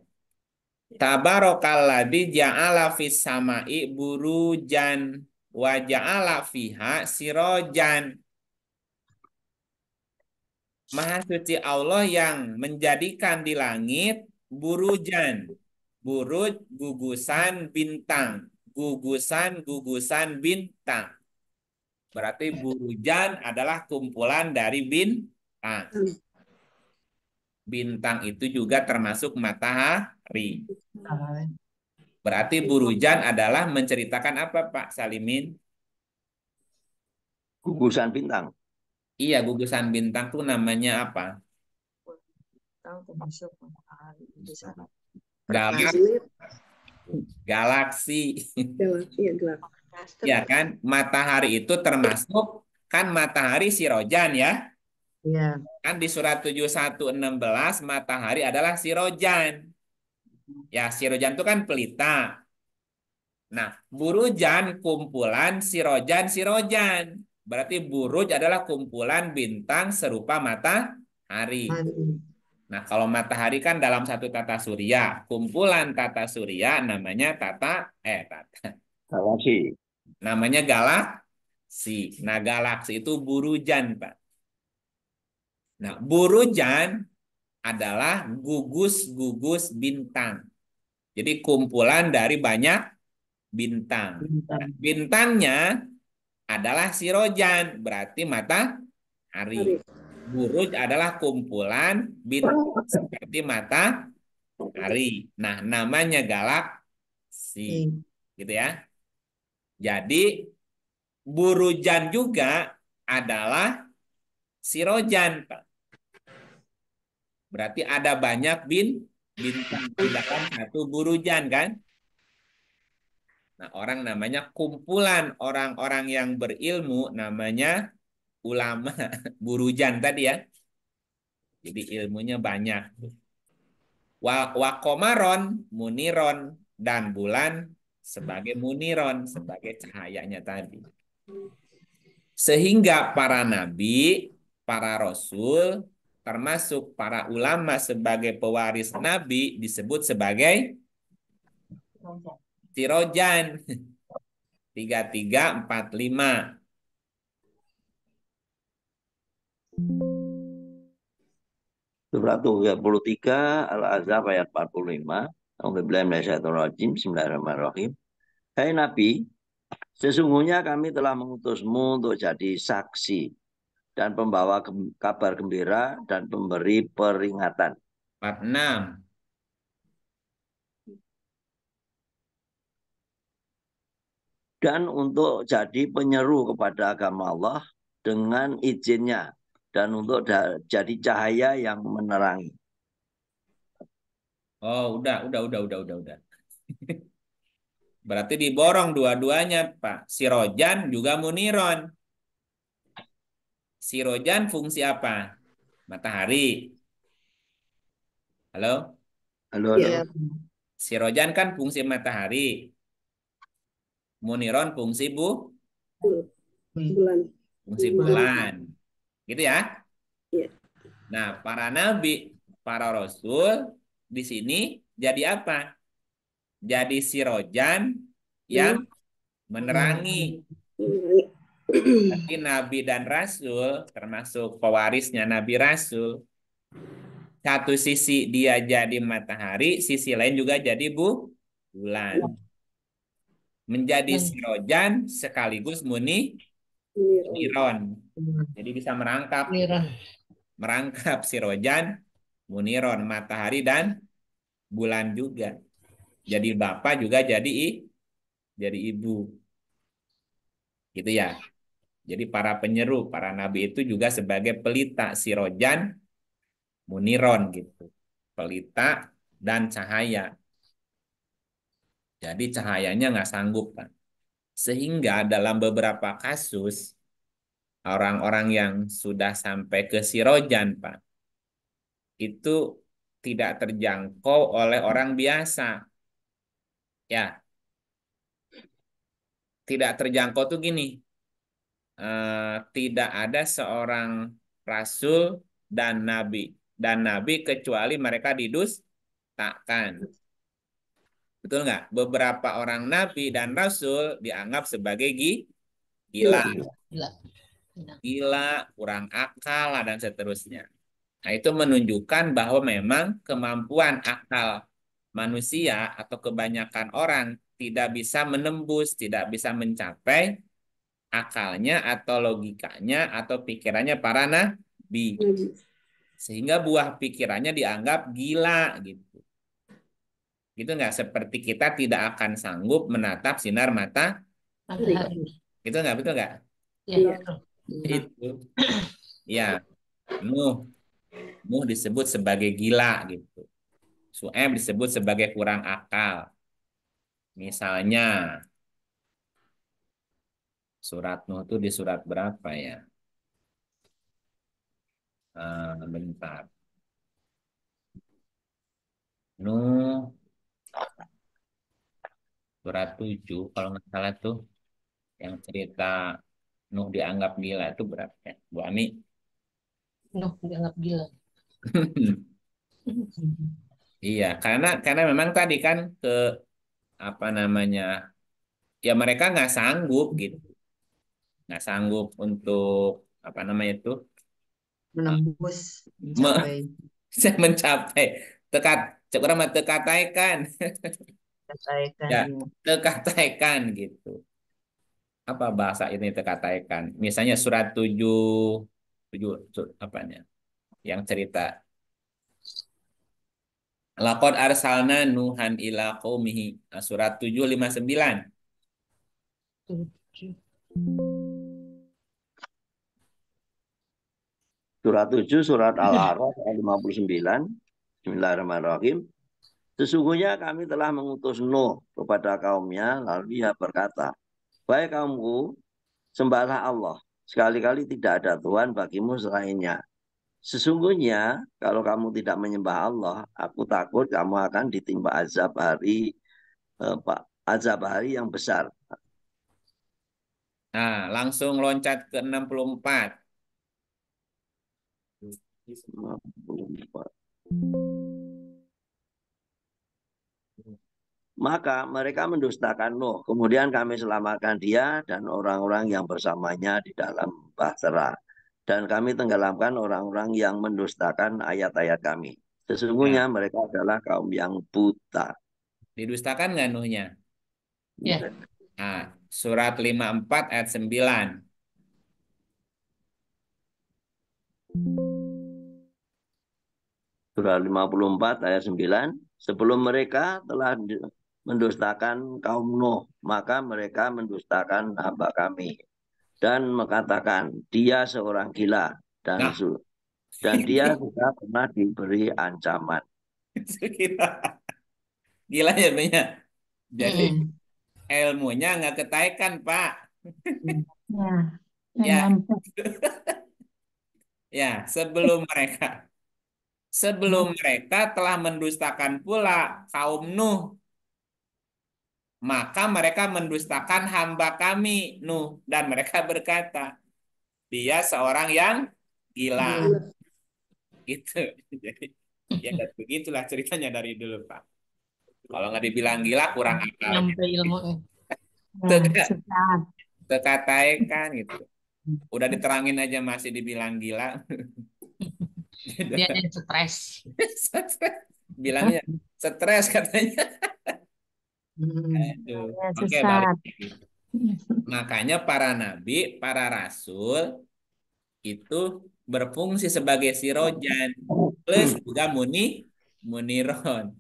Tabarokalladzi ja'ala fis sama'i burujan wa ja'ala fiha sirojan. Maha suci Allah yang menjadikan di langit burujan. Buruj gugusan bintang. Gugusan bintang. Berarti burujan adalah kumpulan dari bintang. Bintang itu juga termasuk matahari. Berarti burujan adalah menceritakan apa, Pak Salimin? Gugusan bintang. Iya, gugusan bintang tuh namanya apa? Galaksi. Ya kan, matahari itu termasuk kan matahari sirojan ya. Iya. Kan di surat 7116 matahari adalah sirojan. Ya, sirojan itu kan pelita. Nah, burujan kumpulan sirojan. Berarti buruj adalah kumpulan bintang serupa matahari. Nah, kalau matahari kan dalam satu tata surya. Kumpulan tata surya namanya Galaksi. namanya galaksi. Nah, galaksi itu burujan, Pak. Nah, burujan adalah gugus-gugus bintang. Jadi kumpulan dari banyak bintang. Nah, bintangnya adalah sirojan, berarti matahari. Buruj adalah kumpulan bintang seperti matahari. Nah, namanya galaksi. Gitu ya. Jadi burujan juga adalah sirojan, Pak. Berarti ada banyak bintang di dalam satu burujan kan? Nah, orang namanya kumpulan orang-orang yang berilmu namanya ulama. Burujan tadi ya. Jadi ilmunya banyak. Wa komaron, muniron, dan bulan sebagai muniron, sebagai cahayanya tadi. Sehingga para nabi, para rasul, termasuk para ulama sebagai pewaris nabi disebut sebagai sirojan. 3345. Surat 33 Al-Ahzab ayat 45. Bismillahirrahmanirrahim. Hai Nabi, sesungguhnya kami telah mengutusmu untuk jadi saksi dan pembawa kabar gembira dan pemberi peringatan. 46. Dan untuk jadi penyeru kepada agama Allah dengan izinnya dan untuk jadi cahaya yang menerangi. Oh, udah. Berarti diborong dua-duanya, Pak. Sirojan juga muniron. Sirojan fungsi apa? Matahari. Halo? Halo. Iya. Sirojan kan fungsi matahari. Muniron fungsi Bulan. fungsi bulan. Gitu ya? Iya. Nah, para nabi, para rasul di sini jadi apa? Jadi sirojan yang menerangi. Tapi Nabi dan Rasul, termasuk pewarisnya Nabi Rasul, satu sisi dia jadi matahari, sisi lain juga jadi bulan. Menjadi sirojan sekaligus muniron. Jadi bisa merangkap sirojan, muniron, matahari dan bulan juga. Jadi bapak juga jadi ibu. Gitu ya. Jadi para penyeru, para nabi itu juga sebagai pelita sirojan, muniron gitu. Pelita dan cahaya. Jadi cahayanya nggak sanggup, Pak. Sehingga dalam beberapa kasus, orang-orang yang sudah sampai ke sirojan, Pak, itu tidak terjangkau oleh orang biasa. Ya, tidak terjangkau tuh gini, tidak ada seorang rasul dan nabi kecuali mereka didustakan. Betul nggak? Beberapa orang nabi dan rasul dianggap sebagai gila, kurang akal, dan seterusnya. Nah, itu menunjukkan bahwa memang kemampuan akal manusia atau kebanyakan orang tidak bisa menembus, tidak bisa mencapai akalnya atau logikanya atau pikirannya para nabi. Sehingga buah pikirannya dianggap gila gitu. Gitu nggak? Seperti kita tidak akan sanggup menatap sinar matahari. Gitu nggak? Betul nggak? Iya. Itu. Ya, Nuh disebut sebagai gila gitu. Su'aib disebut sebagai kurang akal. Misalnya surat Nuh itu di surat berapa ya? Bentar. Nuh surat 7 kalau nggak salah tuh yang cerita Nuh dianggap gila itu berapa ya? Bu Ani? Nuh dianggap gila. Iya, karena memang tadi kan apa namanya? Ya mereka nggak sanggup gitu. Nggak sanggup untuk apa namanya itu? Menembus, mencapai. Mencapai cukup tekataikan. Kataikan, Ya, iya. tekataikan gitu. Apa bahasa ini tekataikan? Misalnya surat 7 apanya? Yang cerita Laqad arsalna Nuhan ila qaumihi. Surat 759. Surat 7, surat Al-A'raf ayat 59. Bismillahirrahmanirrahim. Sesungguhnya kami telah mengutus Nuh kepada kaumnya, lalu ia berkata, "Wahai kaumku, sembahlah Allah. Sekali-kali tidak ada Tuhan bagimu selainnya. Sesungguhnya kalau kamu tidak menyembah Allah, aku takut kamu akan ditimpa azab hari yang besar." Nah, langsung loncat ke 64. 64. Maka mereka mendustakan Nuh. Kemudian kami selamatkan dia dan orang-orang yang bersamanya di dalam bahtera. Dan kami tenggelamkan orang-orang yang mendustakan ayat-ayat kami. Sesungguhnya mereka adalah kaum yang buta. Didustakan nggak Nuhnya? Ya. Nah, surat 54 ayat 9. Surah 54 ayat 9. Sebelum mereka telah mendustakan kaum Nuh, maka mereka mendustakan hamba kami dan mengatakan dia seorang gila dan dia sudah pernah diberi ancaman. Gila ya Benya. Jadi ilmunya nggak ketaikan Pak. Ya. Ya, sebelum mereka telah mendustakan pula kaum Nuh, maka mereka mendustakan hamba kami Nuh dan mereka berkata, dia seorang yang gila. Gitu. Jadi ya begitulah ceritanya dari dulu Pak. Kalau nggak dibilang gila kurang akal. Nyampe ilmu. Sesat. Teka-teka gitu. Udah diterangin aja masih dibilang gila. Dia yang stres. Bilangnya stres katanya. Aduh. Oke, balik. Sesat. Makanya para nabi, para rasul itu berfungsi sebagai sirojan plus juga muniron.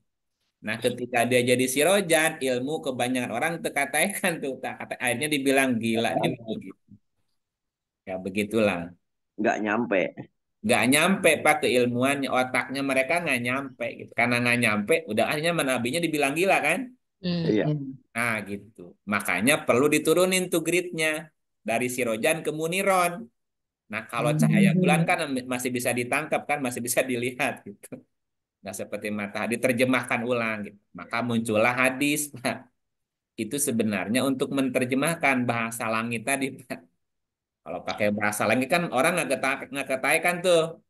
Nah, ketika dia jadi sirojan, ilmu kebanyakan orang tekataikan tuh, akhirnya dibilang gila nih begitu. Ya begitulah. Nggak nyampe. Nggak nyampe Pak keilmuannya, otaknya mereka nggak nyampe gitu. Karena nggak nyampe, udah akhirnya nabinya dibilang gila kan? Iya. Nah gitu. Makanya perlu diturunin tuh gridnya dari sirojan ke muniron. Nah kalau cahaya bulan kan masih bisa ditangkap kan, masih bisa dilihat gitu. Nah seperti matahari diterjemahkan ulang gitu. Maka muncullah hadis Pak. Itu sebenarnya untuk menerjemahkan bahasa langit tadi Pak. Kalau pakai bahasa langit kan orang nggak ketaikan tuh.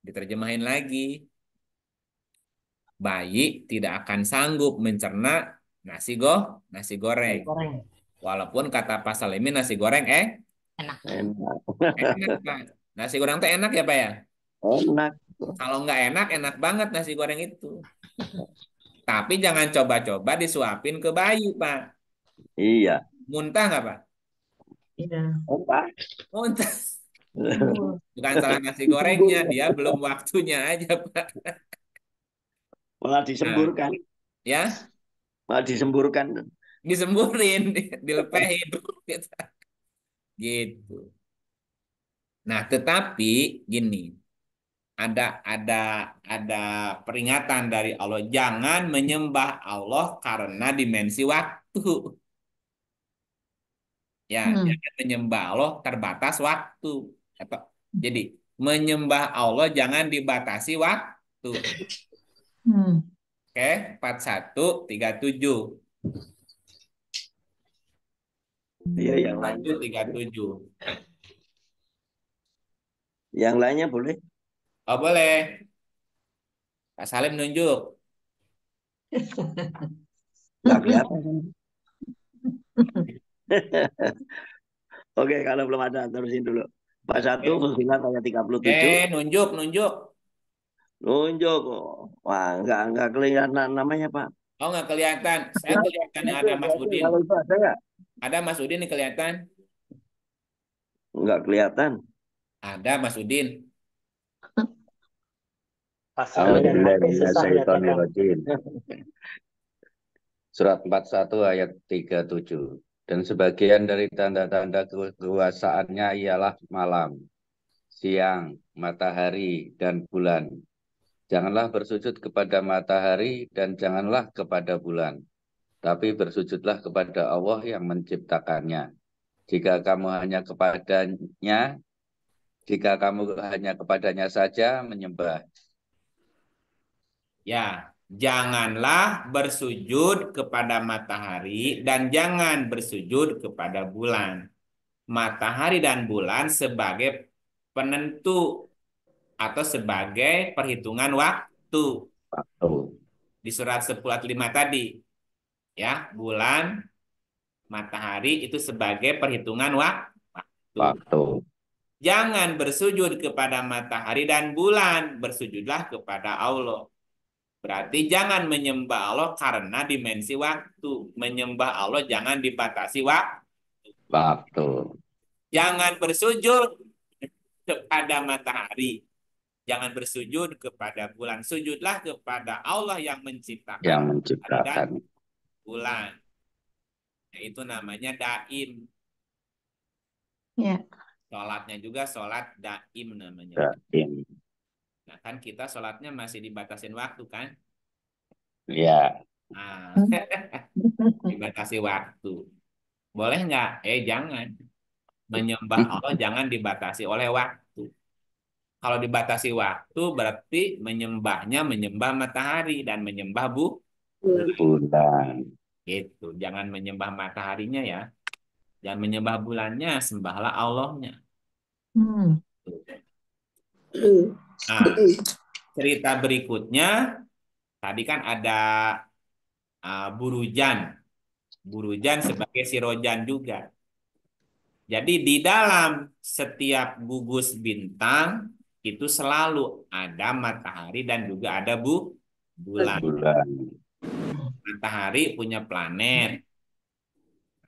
Diterjemahin lagi. Bayi tidak akan sanggup mencerna nasi goreng. Walaupun kata Pak Salimin nasi goreng Enak. enak Pak. Nasi goreng tuh enak ya Pak ya? Enak. Kalau nggak enak, enak banget nasi goreng itu. Tapi jangan coba-coba disuapin ke bayi Pak. Iya. Muntah nggak Pak? Iya. Apa? Muntah. Bukan salah nasi gorengnya, dia belum waktunya aja Pak. Malah disemburkan. Ya? Malah disemburkan. Disemburin, dilepehin. Gitu. Nah, tetapi gini, ada ada ada peringatan dari Allah, jangan menyembah Allah karena dimensi waktu. Ya, jangan menyembah Allah terbatas waktu. Jadi, menyembah Allah jangan dibatasi waktu. Oke, 4137. Iya, yang lain. 37. Yang lainnya boleh? Oh, boleh. Pak Salim nunjuk. Nggak kelihatan. Oke, kalau belum ada, terusin dulu. 41, Fusilat ayat 37. Nunjuk. Nunjuk. Wah, nggak kelihatan namanya, Pak. Oh, nggak kelihatan. Saya kelihatan ada Mas Udin. Kalau itu ada nggak? Ada Mas Udin nih kelihatan. Nggak kelihatan. Ada Mas Udin. Surat 41 ayat 37. Dan sebagian dari tanda-tanda kekuasaannya ialah malam, siang, matahari, dan bulan. Janganlah bersujud kepada matahari dan janganlah kepada bulan, tapi bersujudlah kepada Allah yang menciptakannya. Jika kamu hanya kepadanya saja menyembah. Ya, janganlah bersujud kepada matahari dan jangan bersujud kepada bulan. Matahari dan bulan sebagai penentu atau sebagai perhitungan waktu. Di surat 10 ayat 5 tadi. Ya, bulan, matahari itu sebagai perhitungan waktu. Jangan bersujud kepada matahari dan bulan, bersujudlah kepada Allah. Berarti jangan menyembah Allah karena dimensi waktu. Menyembah Allah jangan dibatasi waktu. Jangan bersujud kepada matahari. Jangan bersujud kepada bulan. Sujudlah kepada Allah yang menciptakan bulan. Itu namanya daim. Ya. Sholatnya juga sholat daim namanya. Daim. Nah, kan kita sholatnya masih dibatasin waktu kan? Iya. Nah, dibatasi waktu. Boleh nggak? Jangan. Menyembah Allah jangan dibatasi oleh waktu. Kalau dibatasi waktu berarti menyembah matahari dan menyembah bulan. Gitu. Jangan menyembah mataharinya ya. Jangan menyembah bulannya, sembahlah Allahnya. Nah, cerita berikutnya tadi kan ada Burujan. Burujan sebagai sirojan juga. Jadi di dalam setiap gugus bintang itu selalu ada matahari dan juga ada bulan. Bulan. Matahari punya planet.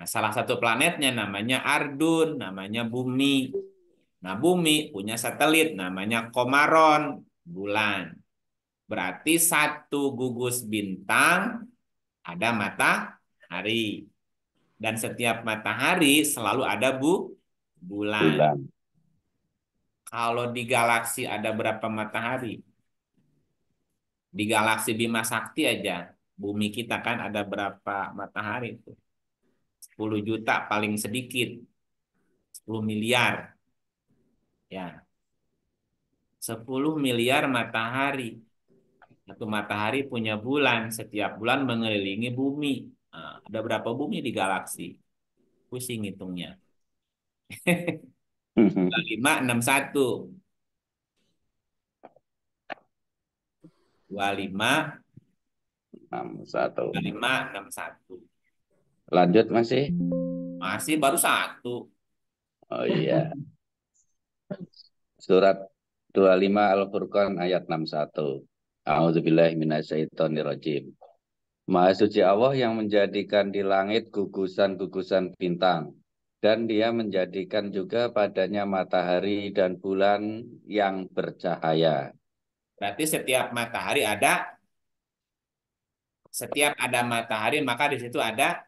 Nah, salah satu planetnya namanya Ardun, namanya Bumi. Nah, Bumi punya satelit namanya Komaron, bulan. Berarti satu gugus bintang ada matahari. Dan setiap matahari selalu ada bulan. Bulan. Kalau di galaksi ada berapa matahari? Di galaksi Bima Sakti aja, bumi kita kan ada berapa matahari itu? 10 juta paling sedikit. 10 miliar. Ya, 10 miliar matahari. Satu matahari punya bulan, setiap bulan mengelilingi bumi. Nah, ada berapa bumi di galaksi? Pusing hitungnya. 2561. 61. 2561. Lanjut masih? Masih baru satu. Oh iya. Surat 25 Al-Furqan ayat 61. A'udzubillahi minasyaitonirrajim. Maha suci Allah yang menjadikan di langit gugusan-gugusan bintang. Dan dia menjadikan juga padanya matahari dan bulan yang bercahaya. Berarti setiap ada matahari maka di situ ada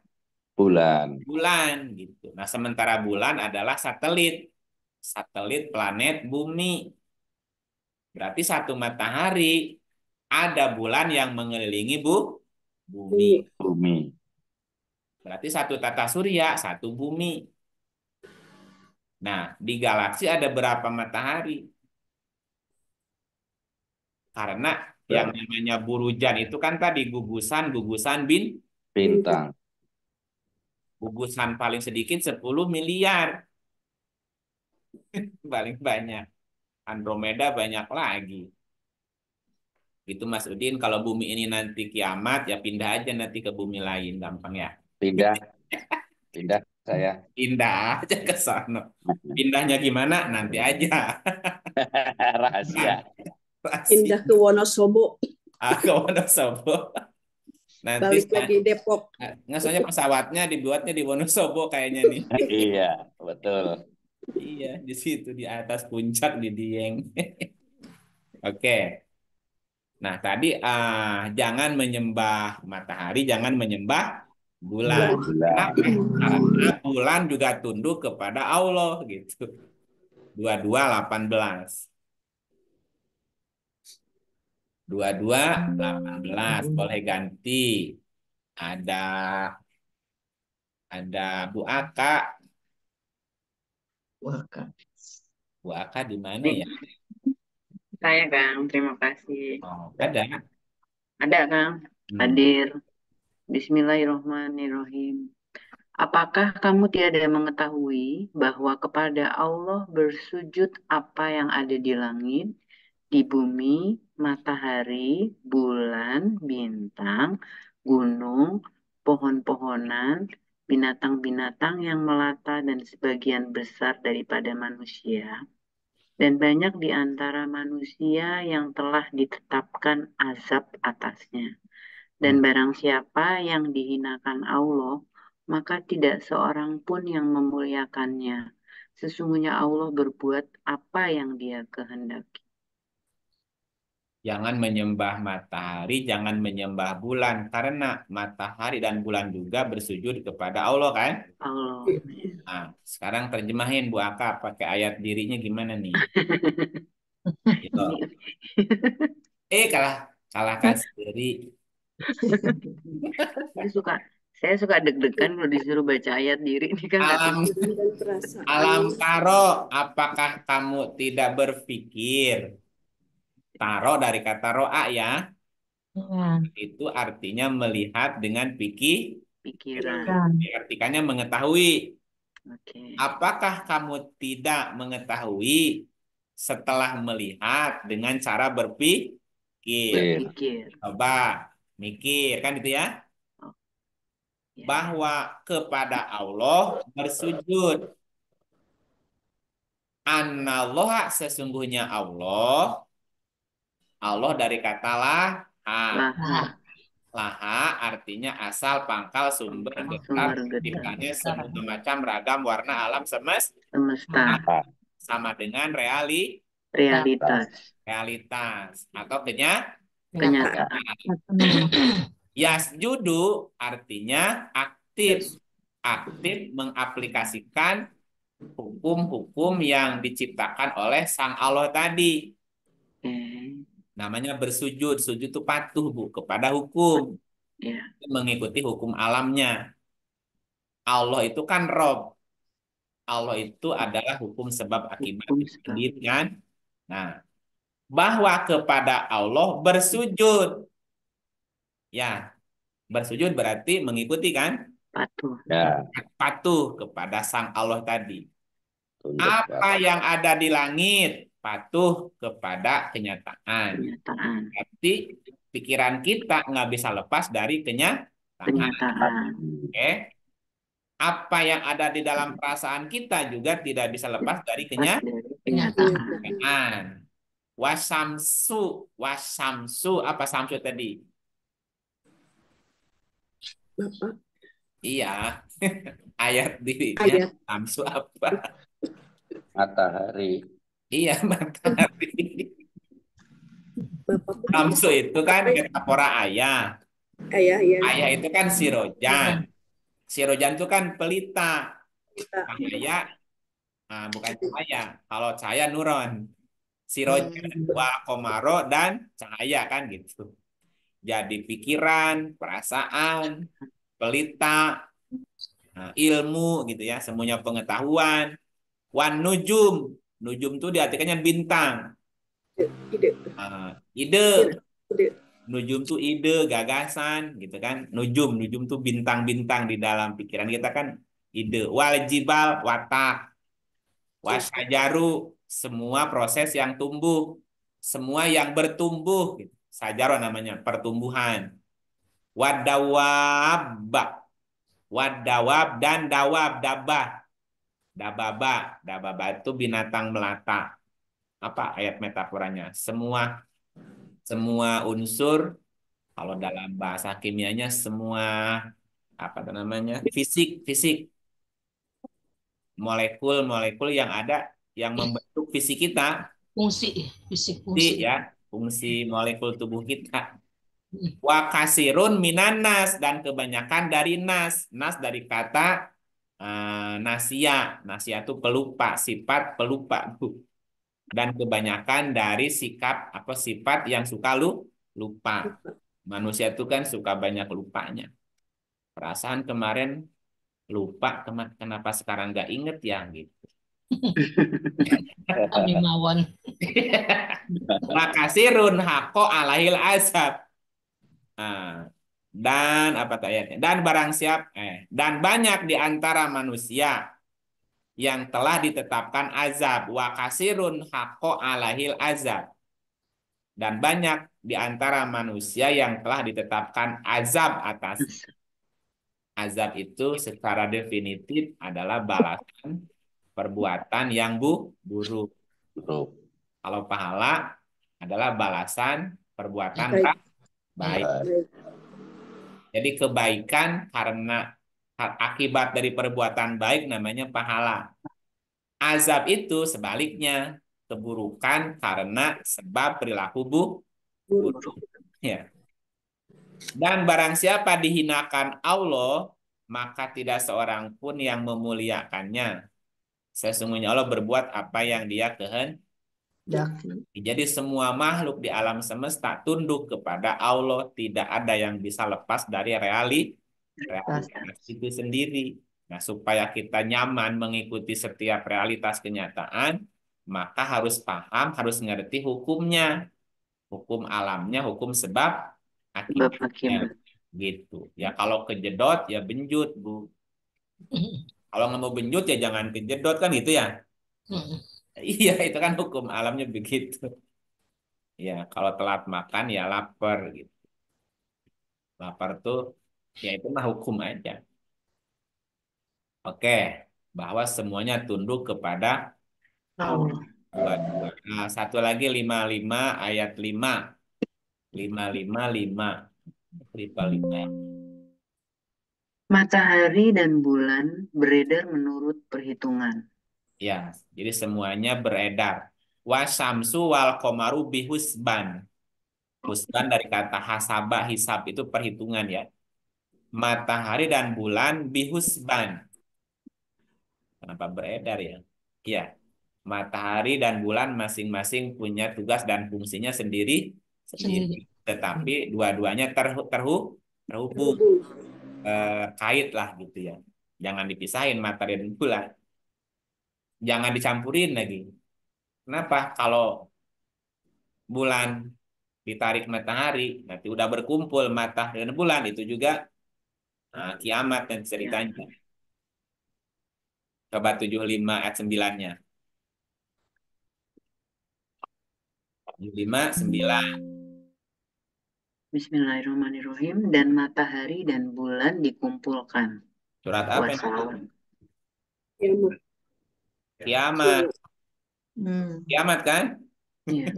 Bulan. bulan gitu. Nah, sementara bulan adalah satelit planet bumi. Berarti satu matahari ada bulan yang mengelilingi bumi. Bumi. Berarti satu tata surya, satu bumi. Nah, di galaksi ada berapa matahari? Karena yang namanya burujan itu kan tadi gugusan Bintang. gugusan paling sedikit 10 miliar. Paling banyak. Andromeda banyak lagi. Gitu Mas Udin, kalau bumi ini nanti kiamat ya pindah aja nanti ke bumi lain, gampang ya. Pindah. Pindah saya. Pindah aja ke sana. Pindahnya gimana? Nanti aja. Rahasia. Pindah ke Wonosobo. Ke Wonosobo. Nanti Balik lagi Depok. nggak, soalnya pesawatnya dibuatnya di Wonosobo kayaknya nih. Iya, betul. Iya, di situ di atas puncak di Dieng. Oke. Nah, tadi jangan menyembah matahari, jangan menyembah bulan. Bulan. Karena bulan juga tunduk kepada Allah gitu. 22:18. 22:18 boleh ganti. Ada Bu Aka. Bu Aka di mana ya? Saya, Kang. Terima kasih. Oh, ada. Ada, Kang. Hadir. Bismillahirrahmanirrahim. Apakah kamu tiada mengetahui bahwa kepada Allah bersujud apa yang ada di langit, di bumi, matahari, bulan, bintang, gunung, pohon-pohonan, binatang-binatang yang melata dan sebagian besar daripada manusia, dan banyak di antara manusia yang telah ditetapkan azab atasnya. Dan barang siapa yang dihinakan Allah, maka tidak seorang pun yang memuliakannya. Sesungguhnya Allah berbuat apa yang Dia kehendaki. Jangan menyembah matahari, jangan menyembah bulan. Karena matahari dan bulan juga bersujud kepada Allah kan? Allah. Nah, sekarang terjemahin Bu Aka pakai ayat dirinya gimana nih? Gitu. Kalahkan sendiri. Saya suka deg-degan kalau disuruh baca ayat diri ini kan. Alam taro, apakah kamu tidak berpikir? Taro dari kata ro'a ya. Itu artinya melihat dengan pikiran. Artikannya mengetahui. Apakah kamu tidak mengetahui setelah melihat dengan cara berpikir? Coba mikir kan itu ya. Bahwa kepada Allah bersujud. Anallah sesungguhnya Allah. Allah dari kata laha. Laha. Laha artinya asal, pangkal, sumber, getar, Sumber getar. penciptanya semua macam ragam warna alam Semesta. sama dengan Realitas. atau Kenyataan. Yasjudu artinya aktif. Aktif mengaplikasikan hukum-hukum yang diciptakan oleh Sang Allah tadi. Namanya bersujud. Sujud itu patuh, Bu, kepada hukum. Mengikuti hukum alamnya. Allah itu kan Rob. Allah itu adalah hukum sebab akibat sendiri kan. Nah, bahwa kepada Allah bersujud. Ya, bersujud berarti mengikuti kan? Patuh. Ya. Patuh kepada Sang Allah tadi. Apa yang ada di langit patuh kepada kenyataan. Berarti pikiran kita nggak bisa lepas dari kenyataan. Oke? Apa yang ada di dalam perasaan kita juga tidak bisa lepas dari kenyataan. Wasamsu apa samsu tadi? Bapak. Iya. Ayat di samsu apa? Matahari. Iya, matahari. Samsu itu kan metafora ayah. Ayah itu kan sirojan. Sirojan itu kan pelita. Cahaya, bukan cahaya. Kalau cahaya nuron. Sirojan, wal komaro, dan cahaya kan gitu. Jadi pikiran, perasaan, pelita, ilmu gitu ya, semuanya pengetahuan. Wan nujum, nujum itu diartikannya bintang. Ide. Nujum tuh ide, gagasan gitu kan. Nujum tuh bintang-bintang di dalam pikiran kita kan ide. Wal jibal, watak. Wasajaru, semua proses yang tumbuh. Semua yang bertumbuh. Gitu. Sajaro namanya, pertumbuhan. Wadawab. Wadawab dan dawab, dabah. Dababa itu binatang melata. Apa ayat metaforanya? Semua unsur, kalau dalam bahasa kimianya semua apa namanya? Fisik. Molekul yang ada yang membentuk fisik kita. Fungsi. Fungsi molekul tubuh kita. Wa kasirun minanas, dan kebanyakan dari nas. Nas dari kata nasia itu pelupa, sifat pelupa. Dan kebanyakan dari sifat yang suka lupa. Manusia itu kan suka banyak lupanya. Perasaan kemarin lupa, kenapa sekarang nggak inget ya gitu. Kami mawon. Makasirun hako alahil azab. Dan apa ayatnya? Dan banyak di antara manusia yang telah ditetapkan azab. Wa kasirun haqo alahil azab. Dan banyak di antara manusia yang telah ditetapkan azab atas. Azab itu secara definitif adalah balasan perbuatan yang buruk. Kalau pahala adalah balasan perbuatan baik. Jadi kebaikan karena akibat dari perbuatan baik namanya pahala. Azab itu sebaliknya, keburukan karena sebab perilaku buruk. Ya. Dan barang siapa dihinakan Allah, maka tidak seorang pun yang memuliakannya. Sesungguhnya Allah berbuat apa yang Dia kehendaki. Jadi semua makhluk di alam semesta tunduk kepada Allah, tidak ada yang bisa lepas dari realitas itu sendiri. Nah, supaya kita nyaman mengikuti setiap realitas kenyataan, maka harus paham, harus ngerti hukumnya. Hukum alamnya, hukum sebab akibatnya. Gitu. Ya kalau kejedot ya benjut, Bu. Kalau nggak mau benjut ya jangan kejedot kan gitu ya. Iya, itu kan hukum alamnya begitu. Ya, kalau telat makan ya lapar gitu. Lapar tuh ya itu mah hukum aja. Oke, bahwa semuanya tunduk kepada Allah. Dua. Nah, satu lagi 55 ayat 5. 555. 5. Matahari dan bulan beredar menurut perhitungan. Ya, jadi semuanya beredar. Wasamsu wal komaru bihusban. Husban dari kata hasabah, hisab itu perhitungan ya. Matahari dan bulan bihusban. Kenapa beredar ya? Ya, matahari dan bulan masing-masing punya tugas dan fungsinya sendiri. Tetapi dua-duanya terhubung, kait lah gitu ya. Jangan dipisahin matahari dan bulan. Jangan dicampurin lagi. Kenapa? Kalau bulan ditarik matahari, nanti udah berkumpul matahari dan bulan, itu juga kiamat dan ceritanya. Coba 75 ayat 9-nya. 75, 9. Bismillahirrahmanirrahim. Dan matahari dan bulan dikumpulkan. Surat apa? Kiamat. Kiamat. Kiamat kan? Iya.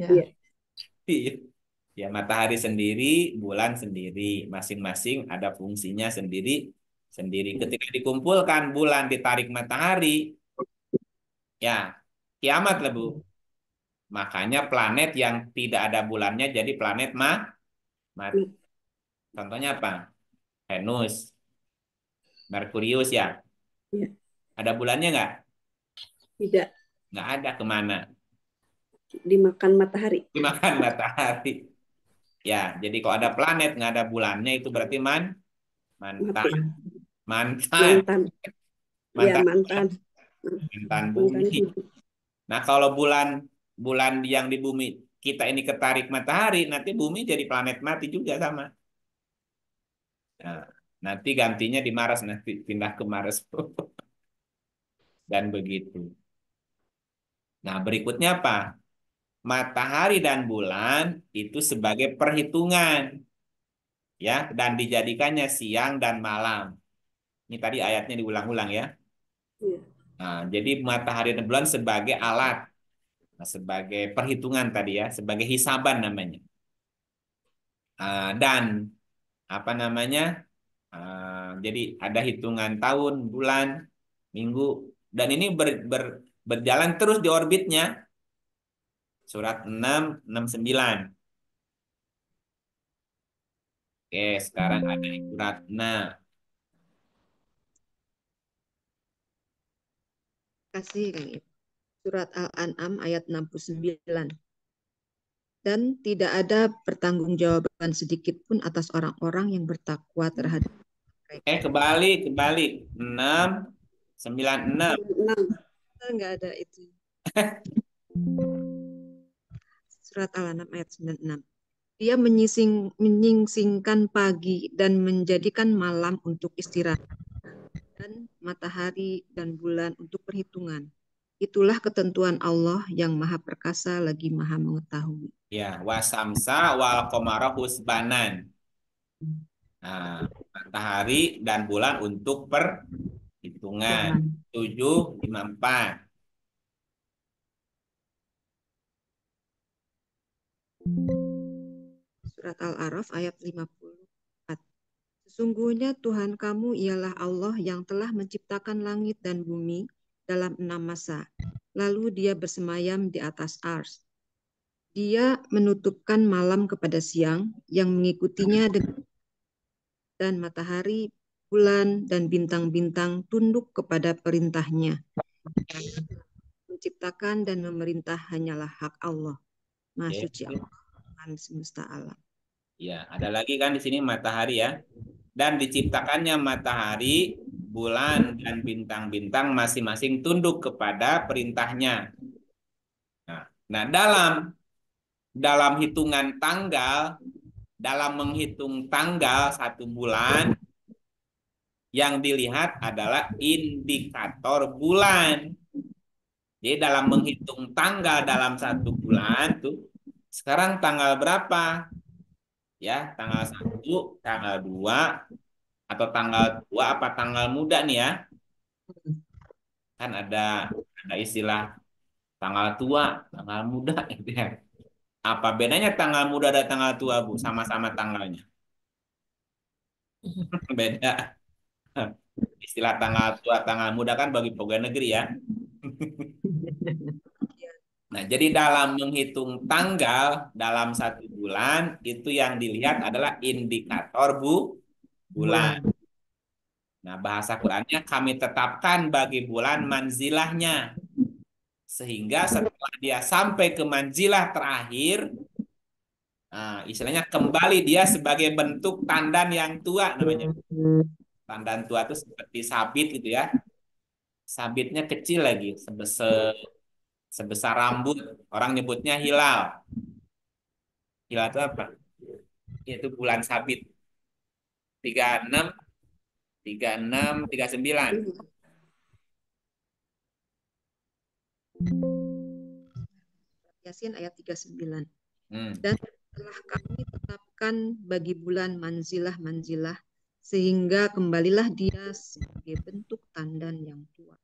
Ya, matahari sendiri, bulan sendiri, masing-masing ada fungsinya sendiri. Ketika dikumpulkan bulan ditarik matahari, ya kiamat lah Bu. Makanya planet yang tidak ada bulannya jadi planet mati. Contohnya apa? Venus, Merkurius ya. Iya. Ada bulannya nggak? Tidak. Nggak ada, kemana? Dimakan matahari. Dimakan matahari. Ya, jadi kalau ada planet nggak ada bulannya itu berarti mantan. Iya, mantan. Mantan bumi. Nah, kalau bulan yang di bumi kita ini ketarik matahari, nanti bumi jadi planet mati juga sama. Nah, nanti gantinya di Mars, nanti pindah ke Mars. Dan begitu. Nah, berikutnya apa? Matahari dan bulan itu sebagai perhitungan, ya, dan dijadikannya siang dan malam. Ini tadi ayatnya diulang-ulang ya. Iya. Nah, jadi matahari dan bulan sebagai alat, nah, sebagai perhitungan tadi ya, sebagai hisaban namanya. Dan apa namanya? Jadi ada hitungan tahun, bulan, minggu, dan ini berjalan terus di orbitnya. Surat 6, 69. Oke, sekarang ada surat 6. Kasih Kang Ib. Surat Al-An'am ayat 69. Dan tidak ada pertanggungjawaban sedikit pun atas orang-orang yang bertakwa terhadap mereka. Kebalik. 6, 96. Enggak ada itu. Surat Al-An'am ayat 96. Dia menyingsingkan pagi dan menjadikan malam untuk istirahat, dan matahari dan bulan untuk perhitungan. Itulah ketentuan Allah yang maha perkasa lagi maha mengetahui. Ya, wasamsa wal qamara husbanan. Nah, matahari dan bulan untuk perhitungan. 754. Surat Al-A'raf ayat 54. Sesungguhnya Tuhan kamu ialah Allah yang telah menciptakan langit dan bumi dalam 6 masa. Lalu dia bersemayam di atas ars. Dia menutupkan malam kepada siang yang mengikutinya dan matahari, bulan, dan bintang-bintang tunduk kepada perintahnya. Menciptakan dan memerintah hanyalah hak Allah. Maha suci Allah, Tuhan semesta alam. Ya, ada lagi kan di sini matahari ya. Dan diciptakannya matahari, bulan, dan bintang-bintang masing-masing tunduk kepada perintahnya. Nah, dalam hitungan tanggal, dalam menghitung tanggal 1 bulan, yang dilihat adalah indikator bulan. Jadi dalam menghitung tanggal dalam 1 bulan tuh, sekarang tanggal berapa? Ya, tanggal 1, tanggal 2, atau tanggal tua apa tanggal muda nih ya. Kan ada istilah tanggal tua, tanggal muda gitu ya. Apa bedanya tanggal muda dan tanggal tua, Bu? Sama-sama tanggalnya. Beda. Istilah tanggal tua, tanggal muda kan bagi pegawai negeri ya. Nah, jadi dalam menghitung tanggal dalam satu bulan, itu yang dilihat adalah indikator bulan. Nah, bahasa Qurannya kami tetapkan bagi bulan manzilahnya. Sehingga setelah dia sampai ke manzilah terakhir, nah, istilahnya kembali dia sebagai bentuk tandan yang tua namanya. Tandan tua itu seperti sabit gitu ya. Sabitnya kecil lagi, sebesar rambut. Orang nyebutnya hilal. Hilal itu apa? Itu bulan sabit. 36, 36, 39. Yasin ayat 39. Dan telah kami tetapkan bagi bulan manzilah-manzilah, sehingga kembalilah dia sebagai bentuk tandan yang tua.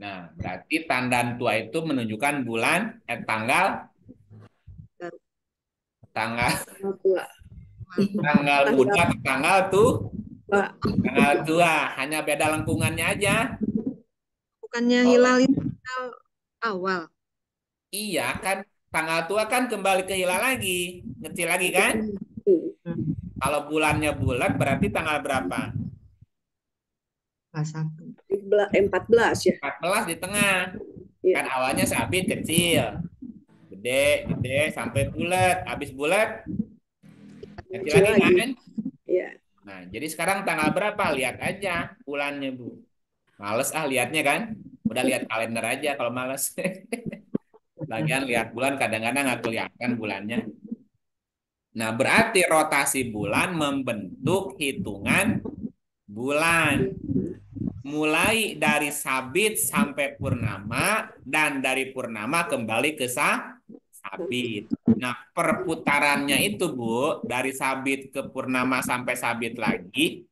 Nah, berarti tandan tua itu menunjukkan bulan, tanggal muda, tanggal tua. Hanya beda lengkungannya aja. Bukannya hilal itu tanggal awal. Iya, kan tanggal tua kan kembali ke hilal lagi. Kecil lagi kan? Kalau bulannya bulat berarti tanggal berapa? 14 ya. 14 di tengah. Kan awalnya sabit kecil. Gede sampai bulat. Habis bulat kecil lagi kan? Iya. Nah, jadi sekarang tanggal berapa? Lihat aja bulannya, Bu. Males lihatnya kan? Udah lihat kalender aja kalau males. Lagian lihat bulan kadang-kadang nggak kelihatan bulannya. Nah, berarti rotasi bulan membentuk hitungan bulan. Mulai dari sabit sampai purnama, dan dari purnama kembali ke sabit. Nah, perputarannya itu, Bu, dari sabit ke purnama sampai sabit lagi,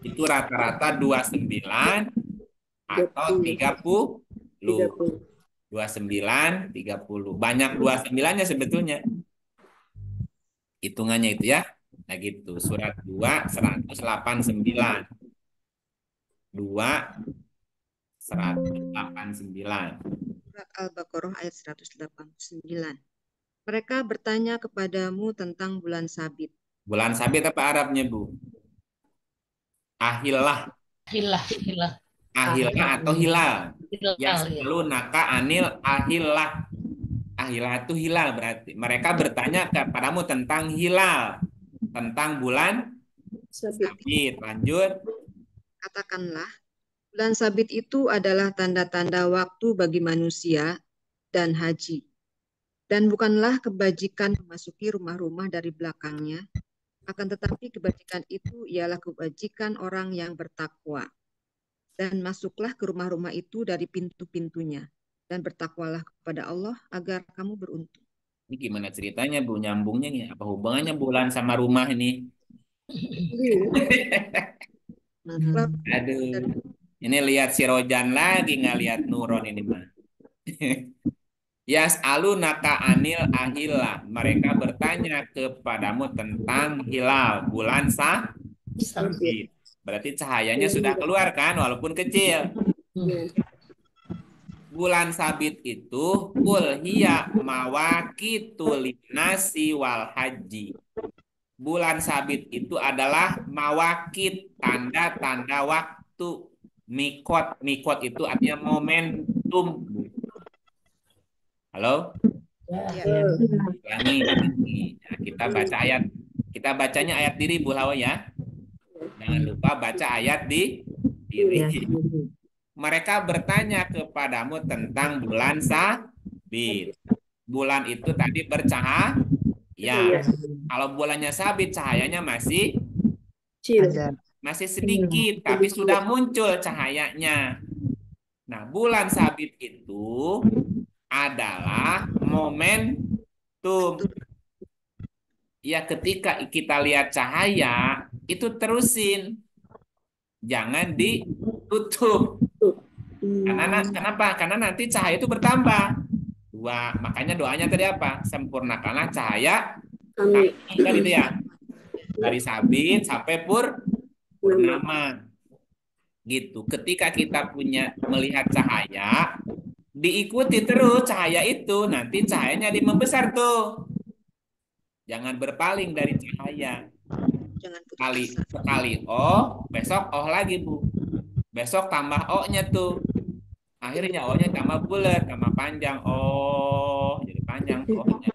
itu rata-rata 29 atau 30. 29, 30. Banyak 29-nya sebetulnya. Hitungannya itu ya. Nah gitu. Surat 2, 189. 2, 189. Surat Al-Baqarah ayat 189. Mereka bertanya kepadamu tentang bulan sabit. Bulan sabit apa Arabnya, Bu? Ahillah. Ahillah atau hilal. Yas'alunaka anil ahillah. Ahillah itu hilal berarti. Mereka bertanya kepadamu tentang hilal. Tentang bulan sabit. Lanjut. Katakanlah, bulan sabit itu adalah tanda-tanda waktu bagi manusia dan haji. Dan bukanlah kebajikan memasuki rumah-rumah dari belakangnya. Akan tetapi kebajikan itu ialah kebajikan orang yang bertakwa. Dan masuklah ke rumah-rumah itu dari pintu-pintunya. Dan bertakwalah kepada Allah agar kamu beruntung. Ini gimana ceritanya, Bu? Nyambungnya nih? Apa hubungannya bulan sama rumah ini? Aduh. Ini lihat si Rojan lagi, nggak lihat Nuron ini mah. Yas'alunaka anil ahillah. Mereka bertanya kepadamu tentang hilal, bulan sabit. Berarti cahayanya sudah keluar kan, walaupun kecil. Bulan sabit itu kul hiya mawaqitu linnasi wal haji. Bulan sabit itu adalah mawakit, tanda-tanda waktu. Mikot itu artinya momentum. Halo? Ulangi. Nah, kita bacanya ayat diri, Bu Hawa ya. Jangan lupa baca ayat di diri. Mereka bertanya kepadamu tentang bulan sabit. Bulan itu tadi bercahaya. Kalau bulannya sabit, cahayanya masih sedikit, tapi sudah muncul cahayanya. Nah, bulan sabit itu adalah momentum. Ya, ketika kita lihat cahaya, itu terusin. Jangan ditutup. Kenapa? Karena nanti cahaya itu bertambah. Dua, makanya doanya tadi apa? Sempurnakanlah cahaya kami. Kan itu ya. Dari sabit sampai purnama. Gitu. Ketika kita melihat cahaya, diikuti terus cahaya itu, nanti cahayanya jadi membesar tuh. Jangan berpaling dari cahaya. Sekali oh, besok oh lagi Bu. Besok tambah O-nya tuh. Akhirnya O-nya tambah bulat, tambah panjang. Oh, jadi panjang tuh O-nya.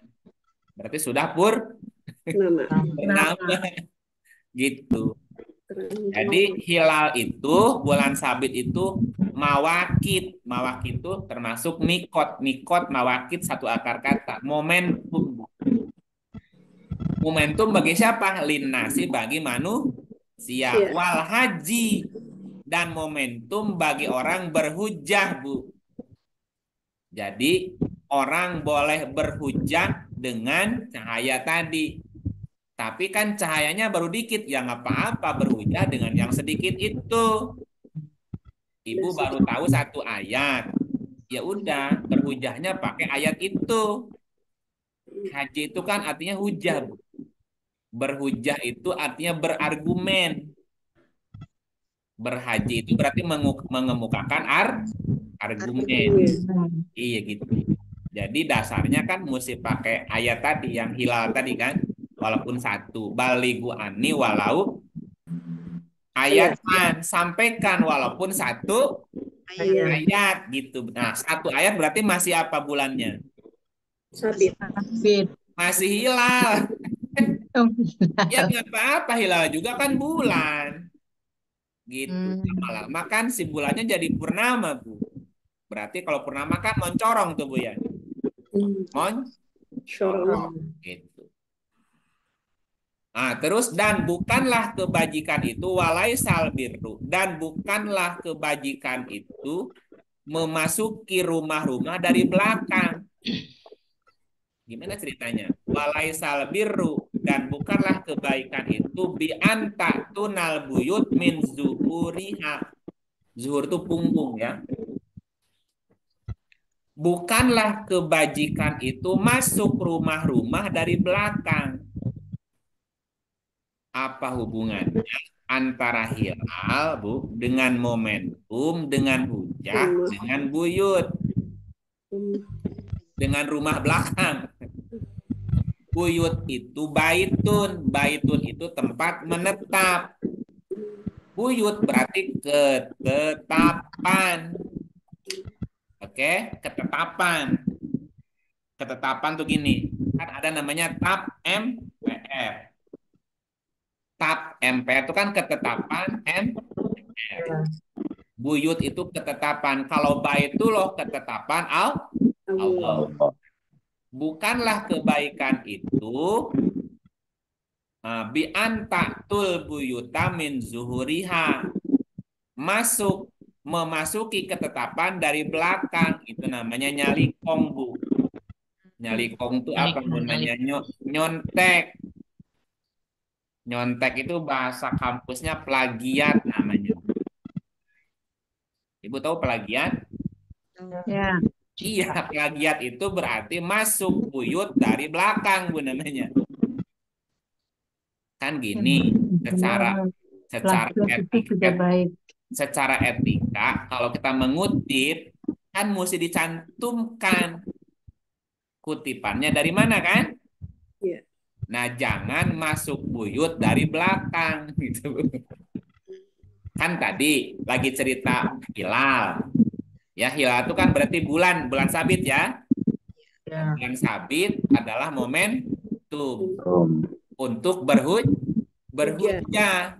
Berarti sudah purnama. Gitu. Jadi hilal itu, bulan sabit itu mawakit. Mawakit itu termasuk mikot. Mikot, mawakit, satu akar kata. Momentum. Momentum bagi siapa? Linnasi, bagi manusia. Wal haji. Dan momentum bagi orang berhujah, Bu. Jadi orang boleh berhujah dengan cahaya tadi. Tapi kan cahayanya baru dikit. Ya nggak apa-apa berhujah dengan yang sedikit itu. Ibu baru tahu satu ayat. Ya udah, berhujahnya pakai ayat itu. Haji itu kan artinya hujah, Bu. Berhujah itu artinya berargumen. Berhaji itu berarti mengemukakan argumen. Iya gitu. Jadi dasarnya kan mesti pakai ayat tadi yang hilal tadi kan. Walaupun satu. Baligu ani walau ayatan. Sampaikan walaupun satu ayat gitu. Nah, satu ayat berarti masih apa bulannya? Sabit. Masih hilal. Ya nggak apa-apa, hilal juga kan bulan. Gitu. Lama-lama kan si bulannya jadi purnama, Bu. Berarti kalau purnama kan moncorong tuh, Bu ya. Moncorong. Gitu. Nah, terus dan bukanlah kebajikan itu walaisal birru, dan bukanlah kebajikan itu memasuki rumah-rumah dari belakang. Gimana ceritanya? Walaisal birru, dan bukanlah kebaikan itu bi anta tunal buyut min zuhuriha. Zuhur itu punggung ya. Bukanlah kebajikan itu masuk rumah-rumah dari belakang. Apa hubungannya antara hilal, Bu, dengan momentum, dengan hujah, dengan buyut, dengan rumah belakang? Buyut itu baitun. Baitun itu tempat menetap. Buyut berarti ketetapan. Oke, ketetapan. Ketetapan tuh gini. Kan ada namanya TAP MPR. TAP MPR itu kan ketetapan MPR. Buyut itu ketetapan. Kalau baitullah ketetapan Allah. Bukanlah kebaikan itu bi antatul buyuta min zuhuriha. Memasuki ketetapan dari belakang. Itu namanya nyalikong, Bu. Nyalikong itu apa gunanya? Nyontek. Nyontek itu bahasa kampusnya plagiat namanya. Ibu tahu plagiat? Ya. Iya, plagiat itu berarti masuk buyut dari belakang, Bu, namanya. Kan gini, secara etika, kalau kita mengutip kan mesti dicantumkan kutipannya dari mana kan? Iya. Nah, jangan masuk buyut dari belakang gitu. Kan tadi lagi cerita hilal. Ya, hilal itu kan berarti bulan sabit ya. Bulan sabit adalah momentum untuk berhujah.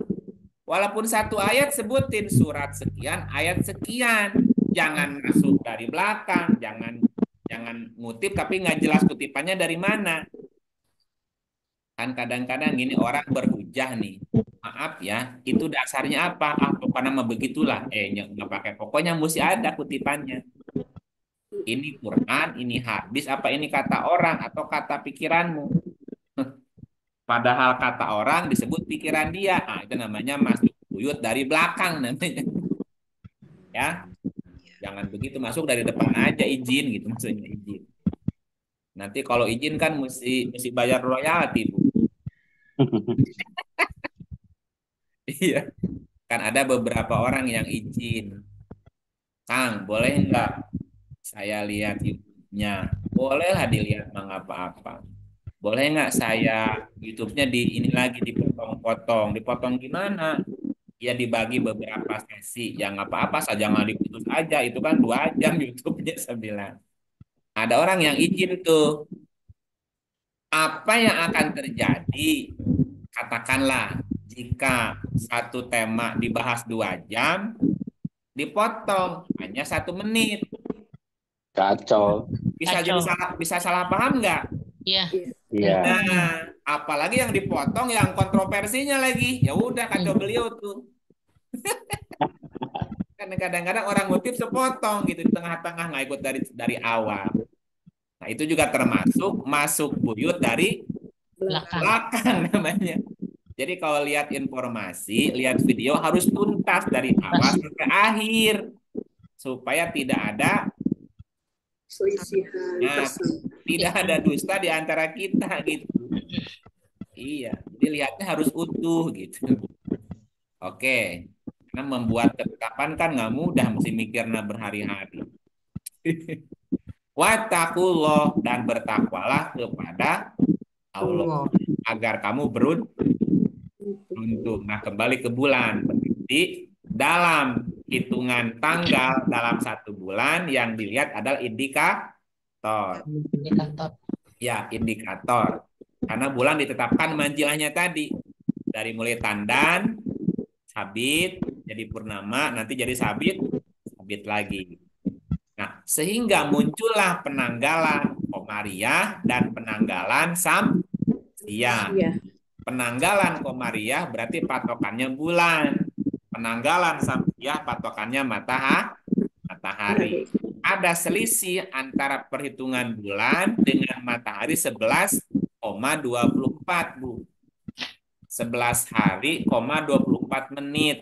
Walaupun satu ayat sebutin surat sekian, ayat sekian. Jangan masuk dari belakang, jangan ngutip tapi nggak jelas kutipannya dari mana. Kan kadang-kadang gini orang berhujah nih. Maaf ya, itu dasarnya apa? Pokoknya mah begitulah. Nggak pakai pokoknya mesti ada kutipannya. Ini Quran, ini hadis, apa ini kata orang atau kata pikiranmu. Padahal kata orang disebut pikiran dia. Itu namanya masuk buyut dari belakang namanya. Ya. Jangan begitu, masuk dari depan aja izin gitu, maksudnya izin. Nanti kalau izin kan mesti bayar royalti, Bu. Iya, kan ada beberapa orang yang izin. Kang, boleh nggak saya lihat YouTube-nya? Bolehlah dilihat, mah nggak apa-apa. Boleh nggak saya YouTube-nya di ini lagi dipotong-potong? Dipotong gimana? Ya dibagi beberapa sesi. Yang apa-apa saja nggak diputus aja. Itu kan 2 jam YouTube-nya saya bilang. Ada orang yang izin tuh. Apa yang akan terjadi? Katakanlah jika satu tema dibahas 2 jam, dipotong hanya 1 menit. Kacau. Bisa jadi bisa salah paham nggak? Iya. Iya. Nah, apalagi yang dipotong yang kontroversinya lagi. Ya udah kacau beliau tuh. Kan kadang-kadang orang ngutip sepotong gitu di tengah-tengah nggak ikut dari awal. Nah, itu juga termasuk masuk buyut dari belakang namanya. Jadi kalau lihat informasi, lihat video harus tuntas dari awal sampai akhir supaya tidak ada Selisihan nah, tidak ada dusta di antara kita gitu. Iya, jadi lihatnya harus utuh gitu. Oke, karena membuat ketetapan kan nggak mudah, mesti mikirnya berhari-hari. Wattaqullah, dan bertakwalah kepada Allah agar kamu beruntung. Nah, kembali ke bulan. Berarti dalam hitungan tanggal dalam 1 bulan yang dilihat adalah indikator. Ya, indikator. Karena bulan ditetapkan manjilahnya tadi. Dari mulai tandan, sabit, jadi purnama, nanti jadi sabit, sabit lagi. Nah, sehingga muncullah penanggalan Komariah dan penanggalan Samsiah. Penanggalan Komariah berarti patokannya bulan. Penanggalan Samsiah patokannya matahari. Ada selisih antara perhitungan bulan dengan matahari 11,24, Bu. 11 hari, 24 menit.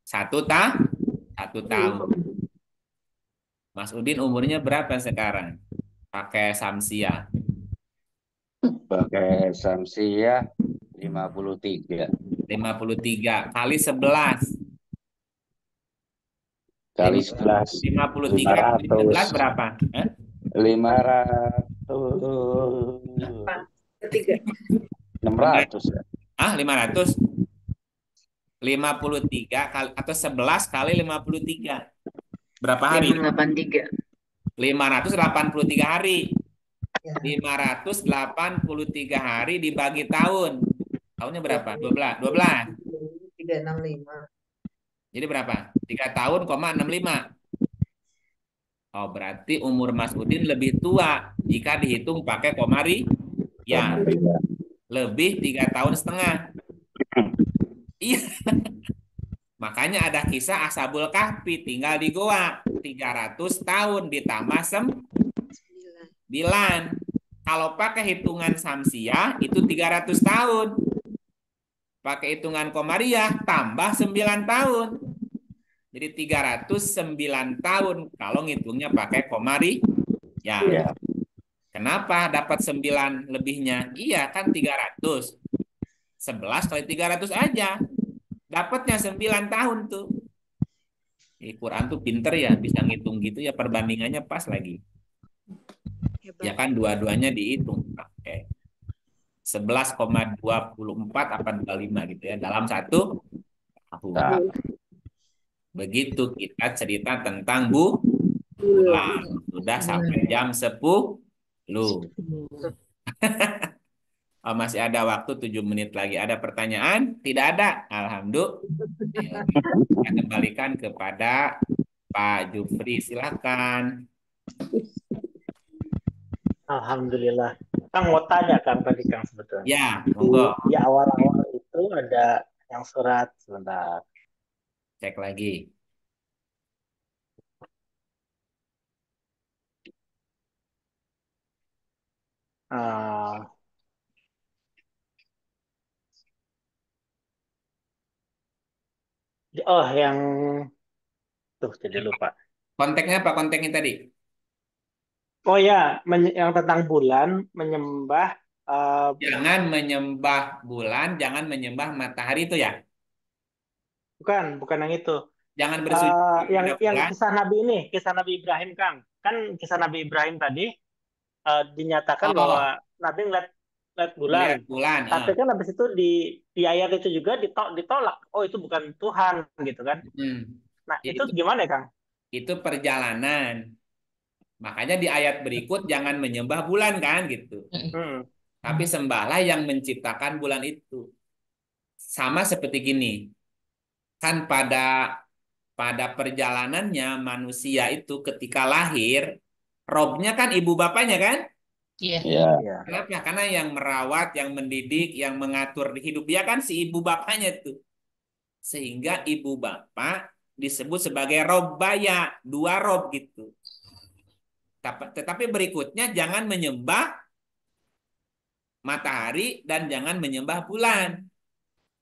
1 tahun. Mas Udin umurnya berapa sekarang? Pakai Samsiah. Pakai Samsiah 53. 53 kali 11. Kali 11. 53 kali 11 berapa? 500. 600 ya. 500. 53 kali atau 11 kali 53. Berapa hari? 583. 583 hari. 583 hari dibagi tahun. Tahunnya berapa? 12. 365. Jadi berapa? 3 tahun, 65. Oh, berarti umur Mas Udin lebih tua jika dihitung pakai komari. Ya, lebih 3 tahun setengah. Iya. Makanya ada kisah Ashabul Kahfi tinggal di goa 300 tahun ditambah 9. Kalau pakai hitungan Samsiah itu 300 tahun. Pakai hitungan Komariah tambah 9 tahun. Jadi 309 tahun kalau ngitungnya pakai Komari. Ya. Kenapa dapat 9 lebihnya? Iya kan 300. 11 kali 300 aja. Dapatnya 9 tahun tuh. Quran tuh pinter ya, bisa ngitung gitu ya, perbandingannya pas lagi. Ya kan dua-duanya dihitung pakai 11,24 apa 25 gitu ya dalam 1 tahun. Begitu kita cerita tentang bulan. Sudah sampai jam 10. Masih ada waktu 7 menit lagi. Ada pertanyaan? Tidak ada? Alhamdulillah. Kita kembalikan kepada Pak Jufri. Silakan. Alhamdulillah. Kang mau tanya Kang tadi Kang sebetulnya. Ya, monggo. Di awal-awal itu ada yang surat sebentar. Cek lagi. Yang Tuh, jadi lupa. Konteksnya apa konteksnya tadi? Oh ya, yang tentang bulan menyembah Jangan menyembah bulan, jangan menyembah matahari itu ya. bukan yang itu. Jangan bersujud Yang kepada bulan. kisah Nabi ini, kisah Nabi Ibrahim, Kang. Kan kisah Nabi Ibrahim tadi dinyatakan bahwa Oh, Nabi ngeliat bulan. melihat bulan. Tapi kan habis itu di ayat itu juga ditolak. Oh, itu bukan Tuhan gitu kan. Hmm. Nah, itu Itu, gimana ya, Kang? itu perjalanan. Makanya di ayat berikut jangan menyembah bulan kan gitu. Hmm. Tapi sembahlah yang menciptakan bulan itu. Sama seperti gini. Kan pada perjalanannya manusia itu ketika lahir, robnya kan ibu bapaknya kan? Iya. Ya. Kenapa? Karena yang merawat, yang mendidik, yang mengatur hidup dia kan si ibu bapaknya tuh. Sehingga ibu bapak disebut sebagai robbaya, dua rob gitu. Tetapi berikutnya jangan menyembah matahari dan jangan menyembah bulan.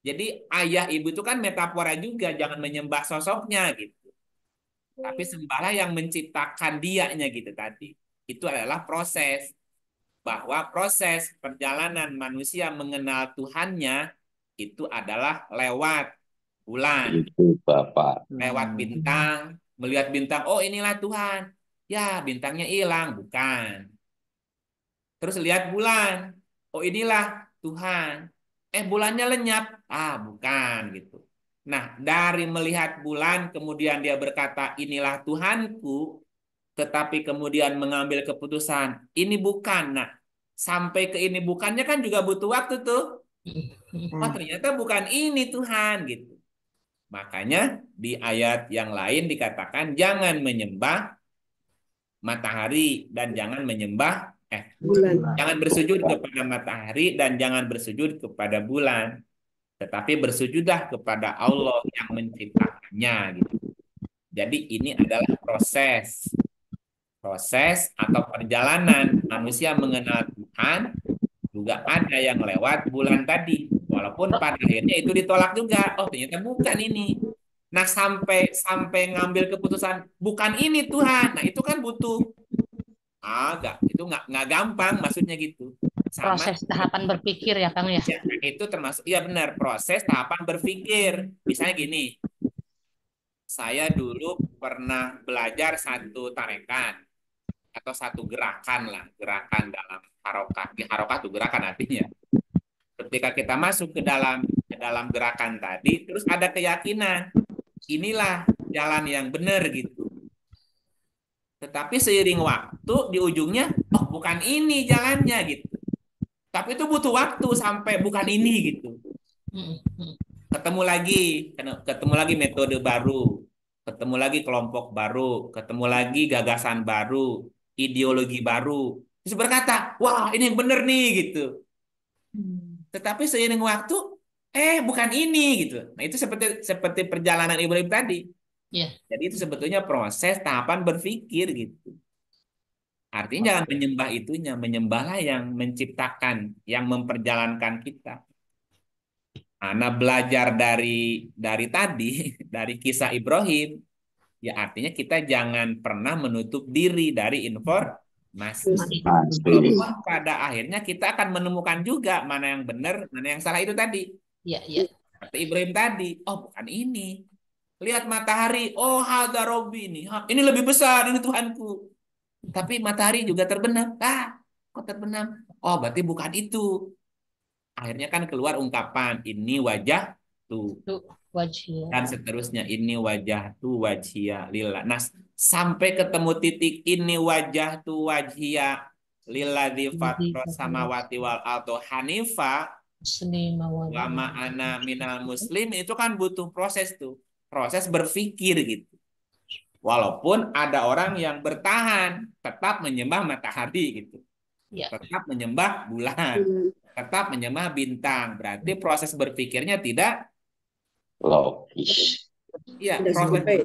Jadi ayah ibu itu kan metafora juga, jangan menyembah sosoknya gitu. Tapi sembahlah yang menciptakan dianya gitu tadi. Itu adalah proses, bahwa proses perjalanan manusia mengenal Tuhannya itu adalah lewat bulan, Itu Bapak. lewat bintang, melihat bintang, oh inilah Tuhan. Ya, bintangnya hilang, bukan. Terus lihat bulan, oh inilah Tuhan. Bulannya lenyap, bukan gitu. Nah, dari melihat bulan, kemudian dia berkata, inilah Tuhanku, tetapi kemudian mengambil keputusan, ini bukan. Nah, sampai ke ini bukannya kan juga butuh waktu tuh. Oh, ternyata bukan ini Tuhan gitu. Makanya di ayat yang lain dikatakan jangan menyembah matahari dan jangan menyembah Bulan. jangan bersujud kepada matahari dan jangan bersujud kepada bulan, tetapi bersujudlah kepada Allah yang menciptakannya gitu. Jadi ini adalah proses atau perjalanan manusia mengenal Tuhan, juga ada yang lewat bulan tadi. Walaupun pada akhirnya itu ditolak juga. Oh, ternyata bukan ini. Nah, sampai ngambil keputusan bukan ini Tuhan. Nah, itu kan butuh nggak gampang maksudnya gitu. Sama Proses tahapan berpikir ya Kang ya. ya, itu termasuk ya benar proses tahapan berpikir. Misalnya gini, saya dulu pernah belajar satu tarekat atau satu gerakan lah, gerakan dalam harokat. Harokat itu gerakan artinya. Ketika kita masuk ke dalam gerakan tadi, terus ada keyakinan, inilah jalan yang benar gitu. Tetapi seiring waktu di ujungnya, oh bukan ini jalannya gitu. Tapi itu butuh waktu sampai bukan ini gitu. Ketemu lagi metode baru, ketemu lagi kelompok baru, ketemu lagi gagasan baru, ideologi baru. Terus berkata, wah ini yang benar nih gitu. Tetapi seiring waktu, bukan ini gitu. Nah itu seperti perjalanan Ibrahim tadi. Iya. Jadi itu sebetulnya proses tahapan berpikir gitu. Artinya jangan menyembah itunya, menyembahlah yang menciptakan, yang memperjalankan kita. Nah, belajar dari tadi, dari kisah Ibrahim, ya artinya kita jangan pernah menutup diri dari informasi. Walaupun pada akhirnya kita akan menemukan juga mana yang benar, mana yang salah itu tadi. Iya, iya. Kata Ibrahim tadi, oh bukan ini. Lihat matahari, oh hadza Robbi ini. Ini lebih besar, ini Tuhanku. Tapi matahari juga terbenam. Kok terbenam? Oh, berarti bukan itu. Akhirnya kan keluar ungkapan, ini wajah tuh. Wajah. Dan seterusnya, ini wajah tuh wajhia lillah. Nah, sampai ketemu titik ini wajah tuh wajhia lilladzi fatras samawati wal ardo hanifa wa ma ana minal muslim, itu kan butuh proses tuh. Proses berpikir gitu. Walaupun ada orang yang bertahan tetap menyembah matahari gitu. Ya. Tetap menyembah bulan, tetap menyembah bintang. Berarti proses berpikirnya tidak logis. Iya,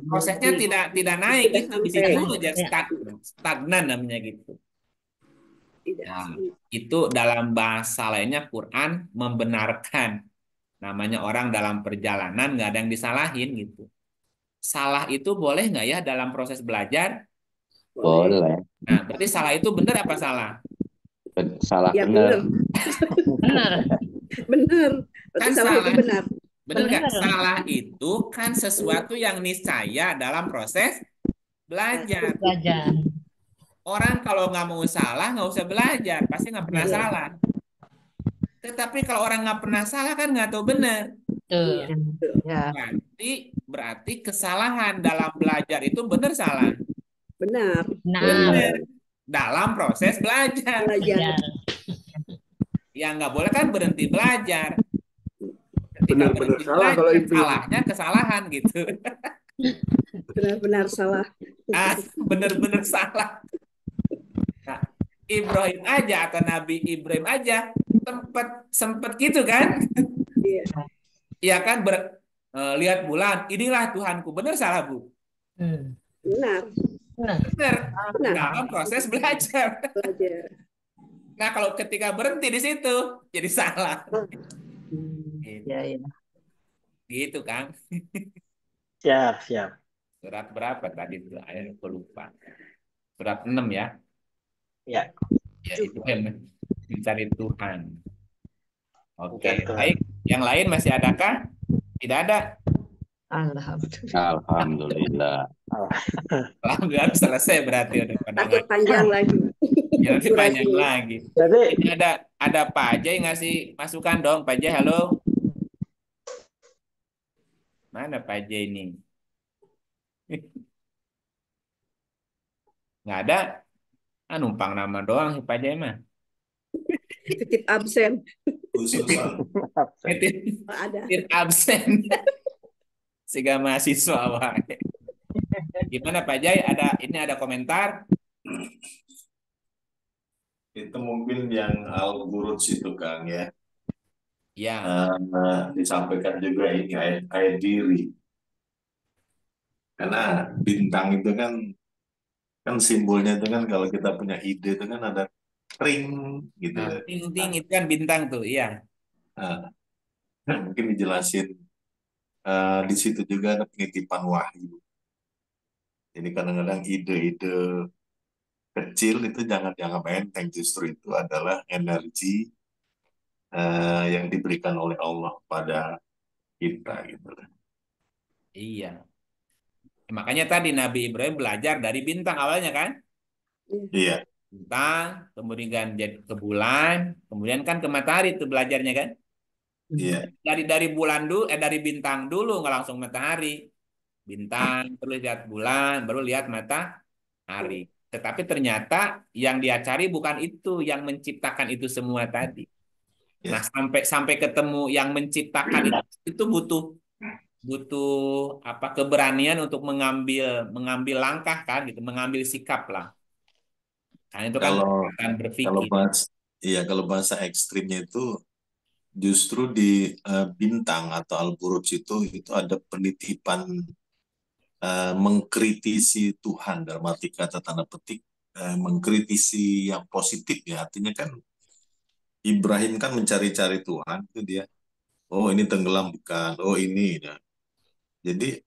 prosesnya tidak naik gitu. Di situ dulu aja stagnan namanya gitu. Nah, itu dalam bahasa lainnya Quran membenarkan, namanya orang dalam perjalanan nggak ada yang disalahin gitu. salah itu boleh nggak ya dalam proses belajar? Boleh. Nah, berarti salah itu benar apa salah? Salah Ya benar. Benar. Benar. Berarti Kan salah itu salah, benar. benar nggak? Benar. Salah itu kan sesuatu yang niscaya dalam proses belajar. Belajar. Orang kalau nggak mau salah, nggak usah belajar. Pasti nggak pernah Iya. salah. Tetapi kalau orang nggak pernah salah kan nggak tahu benar. Iya. Tuh. Betul. Ya, Berarti kesalahan dalam belajar itu benar salah. Benar. Nah, Benar. Dalam proses belajar. Belajar. Yang nggak boleh kan berhenti belajar. Ketika Benar-benar berhenti salah kalau belajar, itu. salahnya kesalahan gitu. Benar-benar salah. Ah, benar-benar salah. Nah, Ibrahim aja atau Nabi Ibrahim aja sempet gitu kan? Iya. Iya kan lihat bulan, inilah Tuhanku. Benar salah, Bu? Benar. benar. Benar. Benar. Dalam proses belajar. Belajar. Nah, kalau ketika berhenti di situ jadi salah. ya, ya. Gitu kan? Siap, siap. Surat berapa tadi itu? Ayat aku lupa. Surat 6 ya. Ya. Ya, itu yang mencari Tuhan. Oke, Mencari Tuhan. baik. Yang lain masih adakah? Tidak ada. Alhamdulillah. Alhamdulillah. Alhamdulillah selesai berarti udah pada Takut panjang lagi. ya, nanti panjang Durasinya. lagi. Jadi Ini ada Pak Jai ngasih masukan dong. Pak Jai, halo. Mana Pak Jai ini? Nggak ada. Ah, numpang nama doang si Pak Jai mah. Titip absen. Titip Ada. absen. Siga mahasiswa wae. Gimana Pak Jai? Ada komentar? Itu mungkin yang Al-Buruj itu Kang ya. Ya. Disampaikan juga ini ayat diri. Karena bintang itu kan simbolnya itu kan kalau kita punya ide itu kan ada ring gitu. Nah, ting itu kan bintang tuh, iya. Mungkin dijelasin di situ juga ada penitipan wahyu. Jadi kadang-kadang ide-ide kecil itu jangan enteng, justru itu adalah energi yang diberikan oleh Allah pada kita gitu. Iya. Makanya tadi Nabi Ibrahim belajar dari bintang awalnya kan? Iya. Bintang, kemudian jadi ke bulan, kemudian kan ke matahari itu belajarnya kan? Iya. Dari bulan dulu, dari bintang dulu nggak langsung matahari. Bintang, terus lihat bulan, baru lihat matahari. Tetapi ternyata yang dia cari bukan itu, yang menciptakan itu semua tadi. Nah, sampai ketemu yang menciptakan itu butuh apa keberanian untuk mengambil langkah kan gitu, mengambil sikap lah. Kan itu kan berpikir. Kalau bahasa ekstrimnya itu justru di bintang atau Al-Buruj itu ada penitipan mengkritisi Tuhan, dalam arti kata tanda petik mengkritisi yang positif ya. Artinya kan Ibrahim kan mencari-cari Tuhan itu dia. Oh, ini tenggelam bukan. Oh, ini ya. Jadi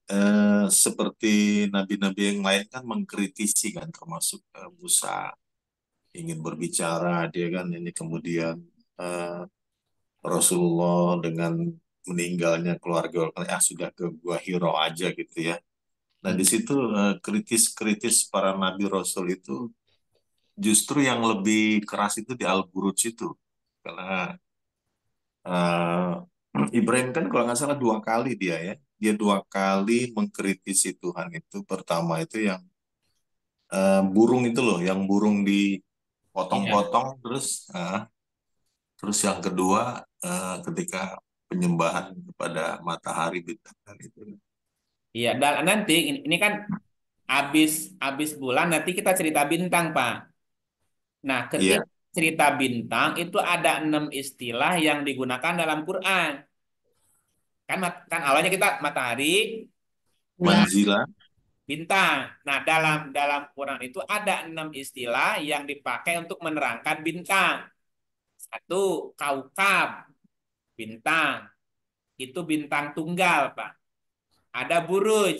seperti nabi-nabi yang lain kan mengkritisi kan, termasuk Musa ingin berbicara, dia kan ini kemudian Rasulullah dengan meninggalnya keluarga, sudah ke Gua Hiro aja gitu ya. Nah di situ kritis-kritis para nabi Rasul itu justru yang lebih keras itu di Al-Buruj itu, karena Ibrahim kan kalau nggak salah 2 kali dia 2 kali mengkritisi Tuhan itu. Pertama itu yang burung itu loh, yang burung dipotong-potong, terus yang kedua ketika penyembahan kepada matahari bintang itu. Iya, dan nanti ini kan habis bulan nanti kita cerita bintang, Pak. Nah, ketika cerita bintang itu ada 6 istilah yang digunakan dalam Quran. Kan awalnya kita matahari, bulan, bintang. Nah, dalam Quran itu ada 6 istilah yang dipakai untuk menerangkan bintang. 1, kaukab, bintang. Itu bintang tunggal, Pak. Ada buruj,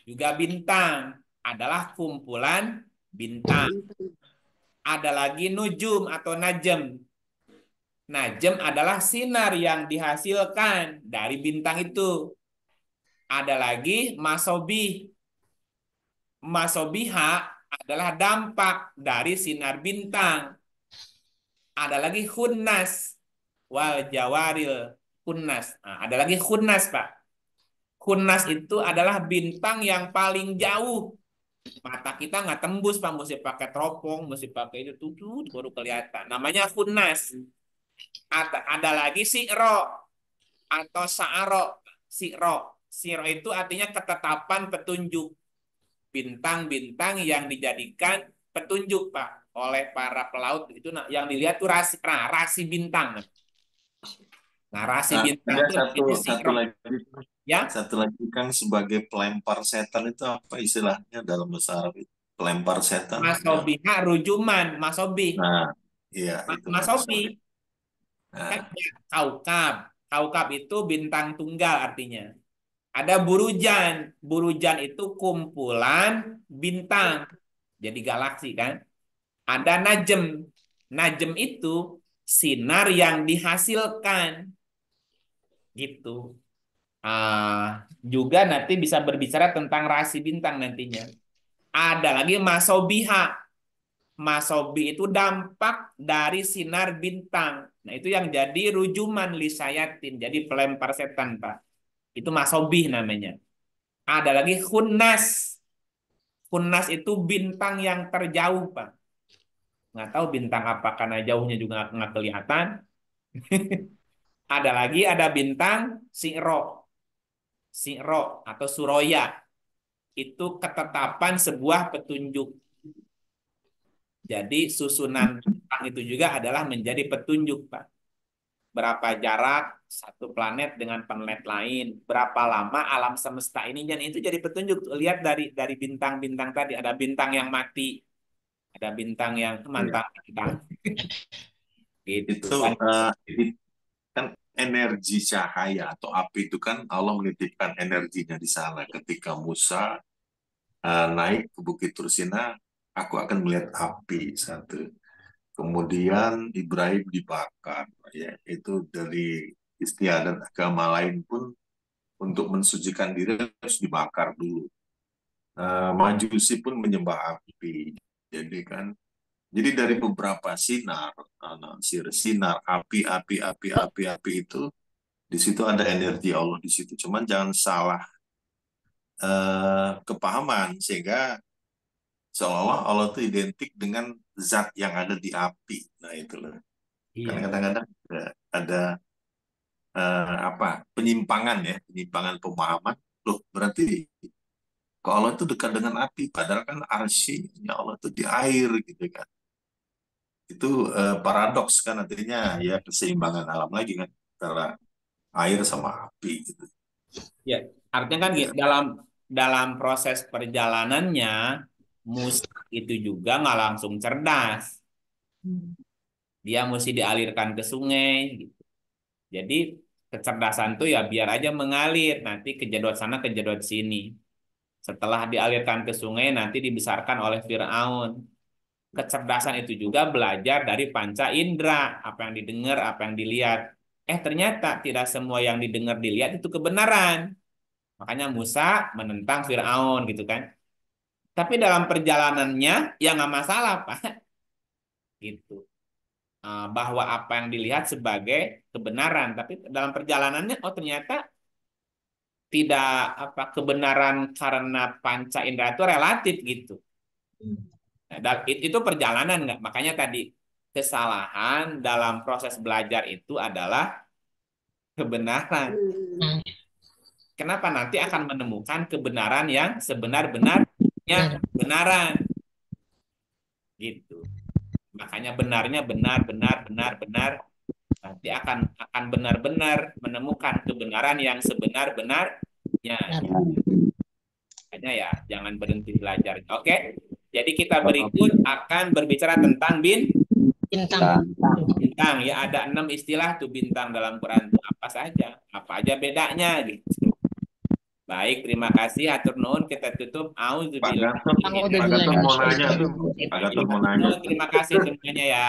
juga bintang adalah kumpulan bintang. Ada lagi nujum atau najem. Najem adalah sinar yang dihasilkan dari bintang itu. Ada lagi masobih. Masobiha adalah dampak dari sinar bintang. Ada lagi khunnas wal jawaril khunnas. Nah, ada lagi khunnas, Pak. Khunnas itu adalah bintang yang paling jauh. Mata kita nggak tembus, Pak. Mesti pakai teropong, mesti pakai itu tuh baru kelihatan. Namanya khunnas. Ada lagi si'ro atau sa'ro. Si'ro. Si'ro itu artinya ketetapan petunjuk. Bintang-bintang yang dijadikan petunjuk, Pak, oleh para pelaut itu yang dilihat tuh rasi bintang. Nah, rasi bintang Ada itu satu lagi, ya. Satu lagi Kang, sebagai pelempar setan itu apa istilahnya dalam bahasa Arab itu? Pelempar setan. Masobiha rujuman, masobih. Nah, iya itu masobih. Nah. Kan kaukab. Kaukab itu bintang tunggal artinya. Ada burujan. Burujan itu kumpulan bintang. Jadi galaksi kan. Ada najem. Najem itu sinar yang dihasilkan. Gitu. Juga nanti bisa berbicara tentang rasi bintang nantinya. Ada lagi masobiha. Masobi itu dampak dari sinar bintang. Nah, itu yang jadi rujuman lisayatin. Jadi pelempar setan, Pak. Itu masobih namanya. Ada lagi khunnas. Khunnas itu bintang yang terjauh, Pak. Nggak tahu bintang apa, karena jauhnya juga nggak kelihatan. Ada bintang si'ro. Si'ro atau suroya. Itu ketetapan sebuah petunjuk. Jadi susunan bintang itu juga adalah menjadi petunjuk, Pak. Berapa jarak satu planet dengan planet lain, berapa lama alam semesta ini, dan itu jadi petunjuk. Lihat dari bintang-bintang tadi, ada bintang yang mati, ada bintang yang mantap bintang. Gitu. Itu kan energi cahaya atau api itu kan Allah menitipkan energinya di sana. Ketika Musa naik ke Bukit Tursina, aku akan melihat api satu. Kemudian Ibrahim dibakar, ya itu dari istiadat agama lain pun untuk mensucikan diri harus dibakar dulu. Majusi pun menyembah api. Jadi dari beberapa sinar api itu di situ ada energi Allah di situ. Cuman jangan salah kepahaman sehingga seolah-olah Allah itu identik dengan zat yang ada di api. Nah itulah. Iya. Karena kadang-kadang ada penyimpangan pemahaman. Loh berarti kalau Allah itu dekat dengan api, padahal kan arsy-nya Allah itu di air gitu kan. Itu paradoks kan, artinya ya keseimbangan alam lagi kan antara air sama api gitu. Ya, artinya kan dalam proses perjalanannya Musa itu juga nggak langsung cerdas. Dia mesti dialirkan ke sungai gitu. Jadi kecerdasan tuh ya biar aja mengalir, nanti kejedot sana kejedot sini. Setelah dialirkan ke sungai nanti dibesarkan oleh Firaun. Kecerdasan itu juga belajar dari panca indera, apa yang didengar, apa yang dilihat. Ternyata tidak semua yang didengar dilihat itu kebenaran. Makanya Musa menentang Firaun gitu kan. Tapi dalam perjalanannya ya nggak masalah, Pak. Gitu. Bahwa apa yang dilihat sebagai kebenaran, tapi dalam perjalanannya ternyata tidak kebenaran karena panca indera itu relatif gitu. Nah, itu perjalanan nggak? Makanya tadi kesalahan dalam proses belajar itu adalah kebenaran. Kenapa? Nanti akan menemukan kebenaran yang sebenar-benarnya kebenaran. Gitu. Makanya benarnya benar. Nanti akan benar-benar menemukan kebenaran yang sebenar-benarnya. Makanya ya jangan berhenti belajar. Oke. Jadi kita berikut akan berbicara tentang bintang. Ya, ada 6 istilah tuh bintang dalam Quran itu apa saja, apa aja bedanya gitu. Baik, terima kasih. Atur nuhun, kita tutup. Pak Auzubillah. Gatot mau nanya tuh. Pak Gatot mau nanya. Terima kasih semuanya ya.